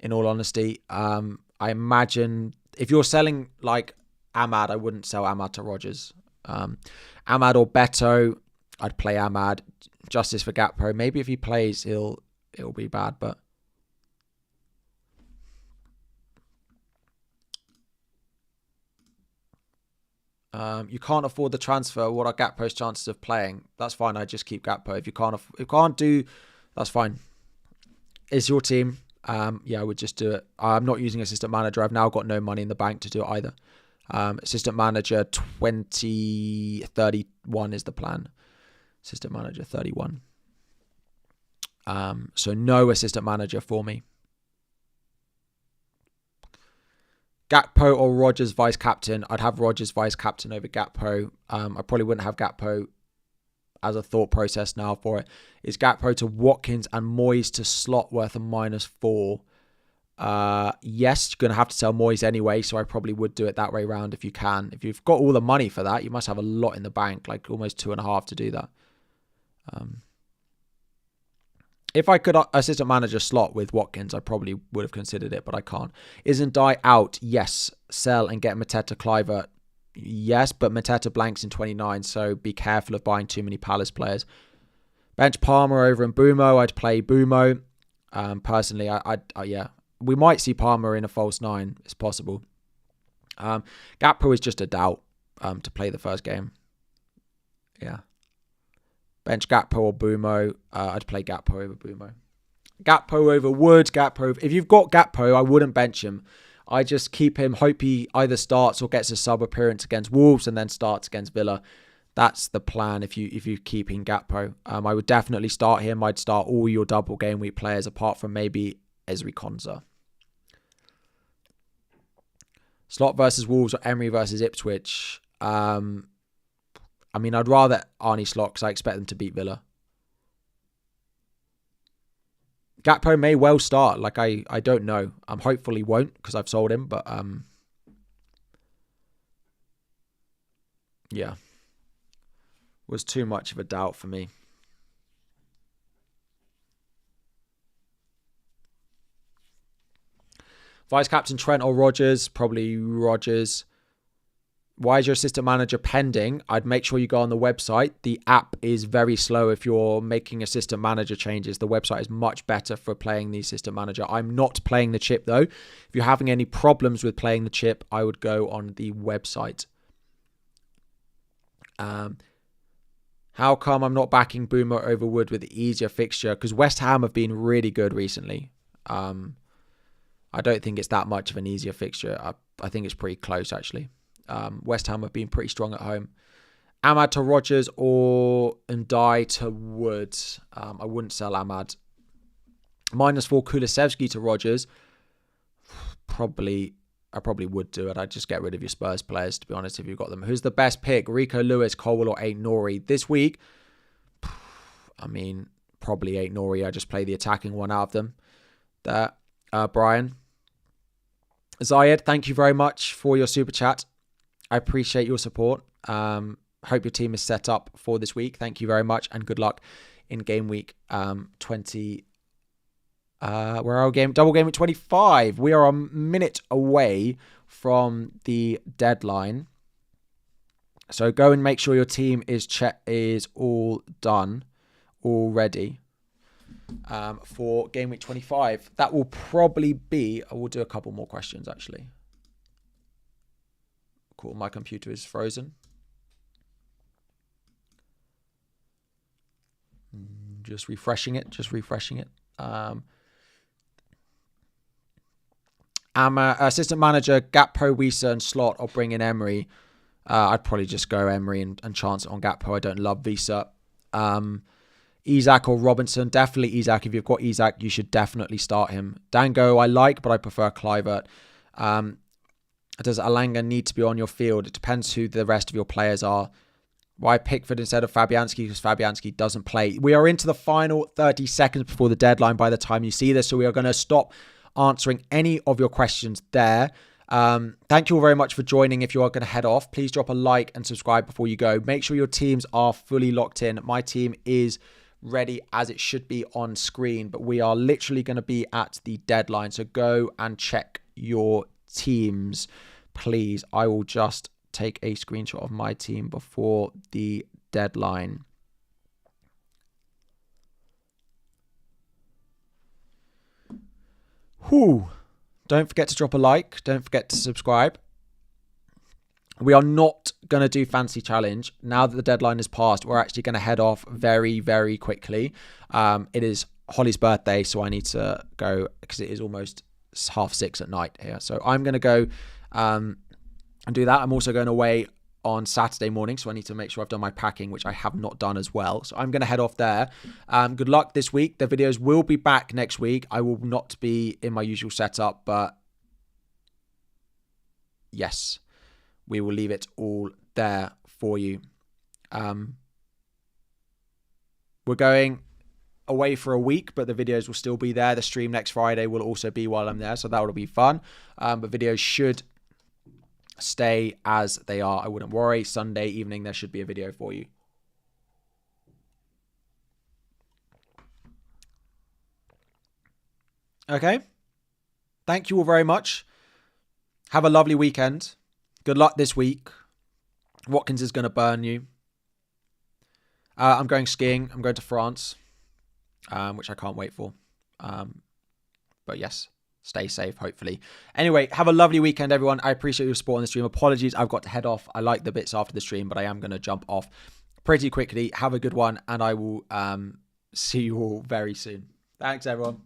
in all honesty. I imagine if you're selling like Ahmad, I wouldn't sell Ahmad to Rodgers. Ahmad or Beto, I'd play Ahmad. Justice for Gakpo. Maybe if he plays, it'll be bad, but you can't afford the transfer. What are Gakpo's chances of playing? That's fine. I just keep Gakpo. If you can't do, that's fine. It's your team. Yeah, I would just do it. I'm not using assistant manager. I've now got no money in the bank to do it either. Assistant manager 2031 is the plan. Assistant manager 31. So no assistant manager for me. Gakpo or Rodgers vice captain. I'd have Rodgers vice captain over Gakpo. I probably wouldn't have Gakpo as a thought process now for it. Is Gakpo to Watkins and Moyes to Slot worth a -4? Yes, you're going to have to sell Moyes anyway, so I probably would do it that way around if you can. If you've got all the money for that, you must have a lot in the bank, like almost 2.5 to do that. If I could assistant manager Slot with Watkins, I probably would have considered it, but I can't. Isn't Dye out? Yes. Sell and get Mateta Cliver. Yes, but Mateta blanks in 29, so be careful of buying too many Palace players. Bench Palmer over in Bumo. I'd play Bumo. Personally, yeah, we might see Palmer in a false 9. It's possible. Gakpo is just a doubt to play the first game. Yeah. Bench Gakpo or Bumo. I'd play Gakpo over Bumo. Gakpo over Wood. If you've got Gakpo, I wouldn't bench him. I just keep him, hope he either starts or gets a sub appearance against Wolves and then starts against Villa. That's the plan if you keeping Gakpo. I would definitely start him. I'd start all your double game week players apart from maybe Ezri Konsa. Slot versus Wolves or Emery versus Ipswich. I mean, I'd rather Arnie Slot because I expect them to beat Villa. Gakpo may well start. Like, I don't know. Hopefully won't because I've sold him. But, yeah. Was too much of a doubt for me. Vice captain Trent or Rodgers? Probably Rodgers. Why is your assistant manager pending? I'd make sure you go on the website. The app is very slow if you're making assistant manager changes. The website is much better for playing the assistant manager. I'm not playing the chip though. If you're having any problems with playing the chip, I would go on the website. How come I'm not backing Boomer over Wood with the easier fixture? Because West Ham have been really good recently. I don't think it's that much of an easier fixture. I think it's pretty close, actually. West Ham have been pretty strong at home. Ahmad to Rodgers or Ndai to Wood. I wouldn't sell Ahmad. -4 Kulusevski to Rodgers. I probably would do it. I'd just get rid of your Spurs players, to be honest, if you've got them. Who's the best pick? Rico Lewis, Colwell, or Aït-Nouri? This week, I mean, probably Aït-Nouri. I just play the attacking one out of them. There. Brian. Zayed, thank you very much for your super chat. I appreciate your support. Hope your team is set up for this week. Thank you very much, and good luck in game week 20. Where are we? Double game week 25. We are a minute away from the deadline. So go and make sure your team is all done already for game week 25. That will probably be... I will do a couple more questions, actually. Cool. My computer is frozen. Just refreshing it. Assistant manager, Gakpo, Wisa, and Slot. I'll bring in Emery. I'd probably just go Emery and chance it on Gakpo. I don't love Wisa. Isak or Robinson. Definitely Isak. If you've got Isak, you should definitely start him. Dango I like, but I prefer Kluivert. Does Alanga need to be on your field? It depends who the rest of your players are. Why Pickford instead of Fabianski? Because Fabianski doesn't play. We are into the final 30 seconds before the deadline by the time you see this, so we are going to stop answering any of your questions there. Thank you all very much for joining. If you are going to head off, please drop a like and subscribe before you go. Make sure your teams are fully locked in. My team is ready as it should be on screen, but we are literally going to be at the deadline. So go and check your teams, please. I will just take a screenshot of my team before the deadline. Whew. Don't forget to drop a like. Don't forget to subscribe. We are not going to do Fantasy Challenge. Now that the deadline is passed, we're actually going to head off very, very quickly. It is Holly's birthday, so I need to go because it is almost 6:30 at night here. So I'm going to go and do that. I'm also going away on Saturday morning, so I need to make sure I've done my packing, which I have not done as well. So I'm going to head off there. Good luck this week. The videos will be back next week. I will not be in my usual setup, but yes, we will leave it all there for you. We're going away for a week, but the videos will still be there. The stream next Friday will also be while I'm there, so that will be fun. But videos should stay as they are. I wouldn't worry. Sunday evening, there should be a video for you. Okay. Thank you all very much. Have a lovely weekend. Good luck this week. Watkins is going to burn you. I'm going skiing. I'm going to France, which I can't wait for. But yes, stay safe, hopefully. Anyway, have a lovely weekend, everyone. I appreciate your support on the stream. Apologies, I've got to head off. I like the bits after the stream, but I am going to jump off pretty quickly. Have a good one, and I will see you all very soon. Thanks, everyone.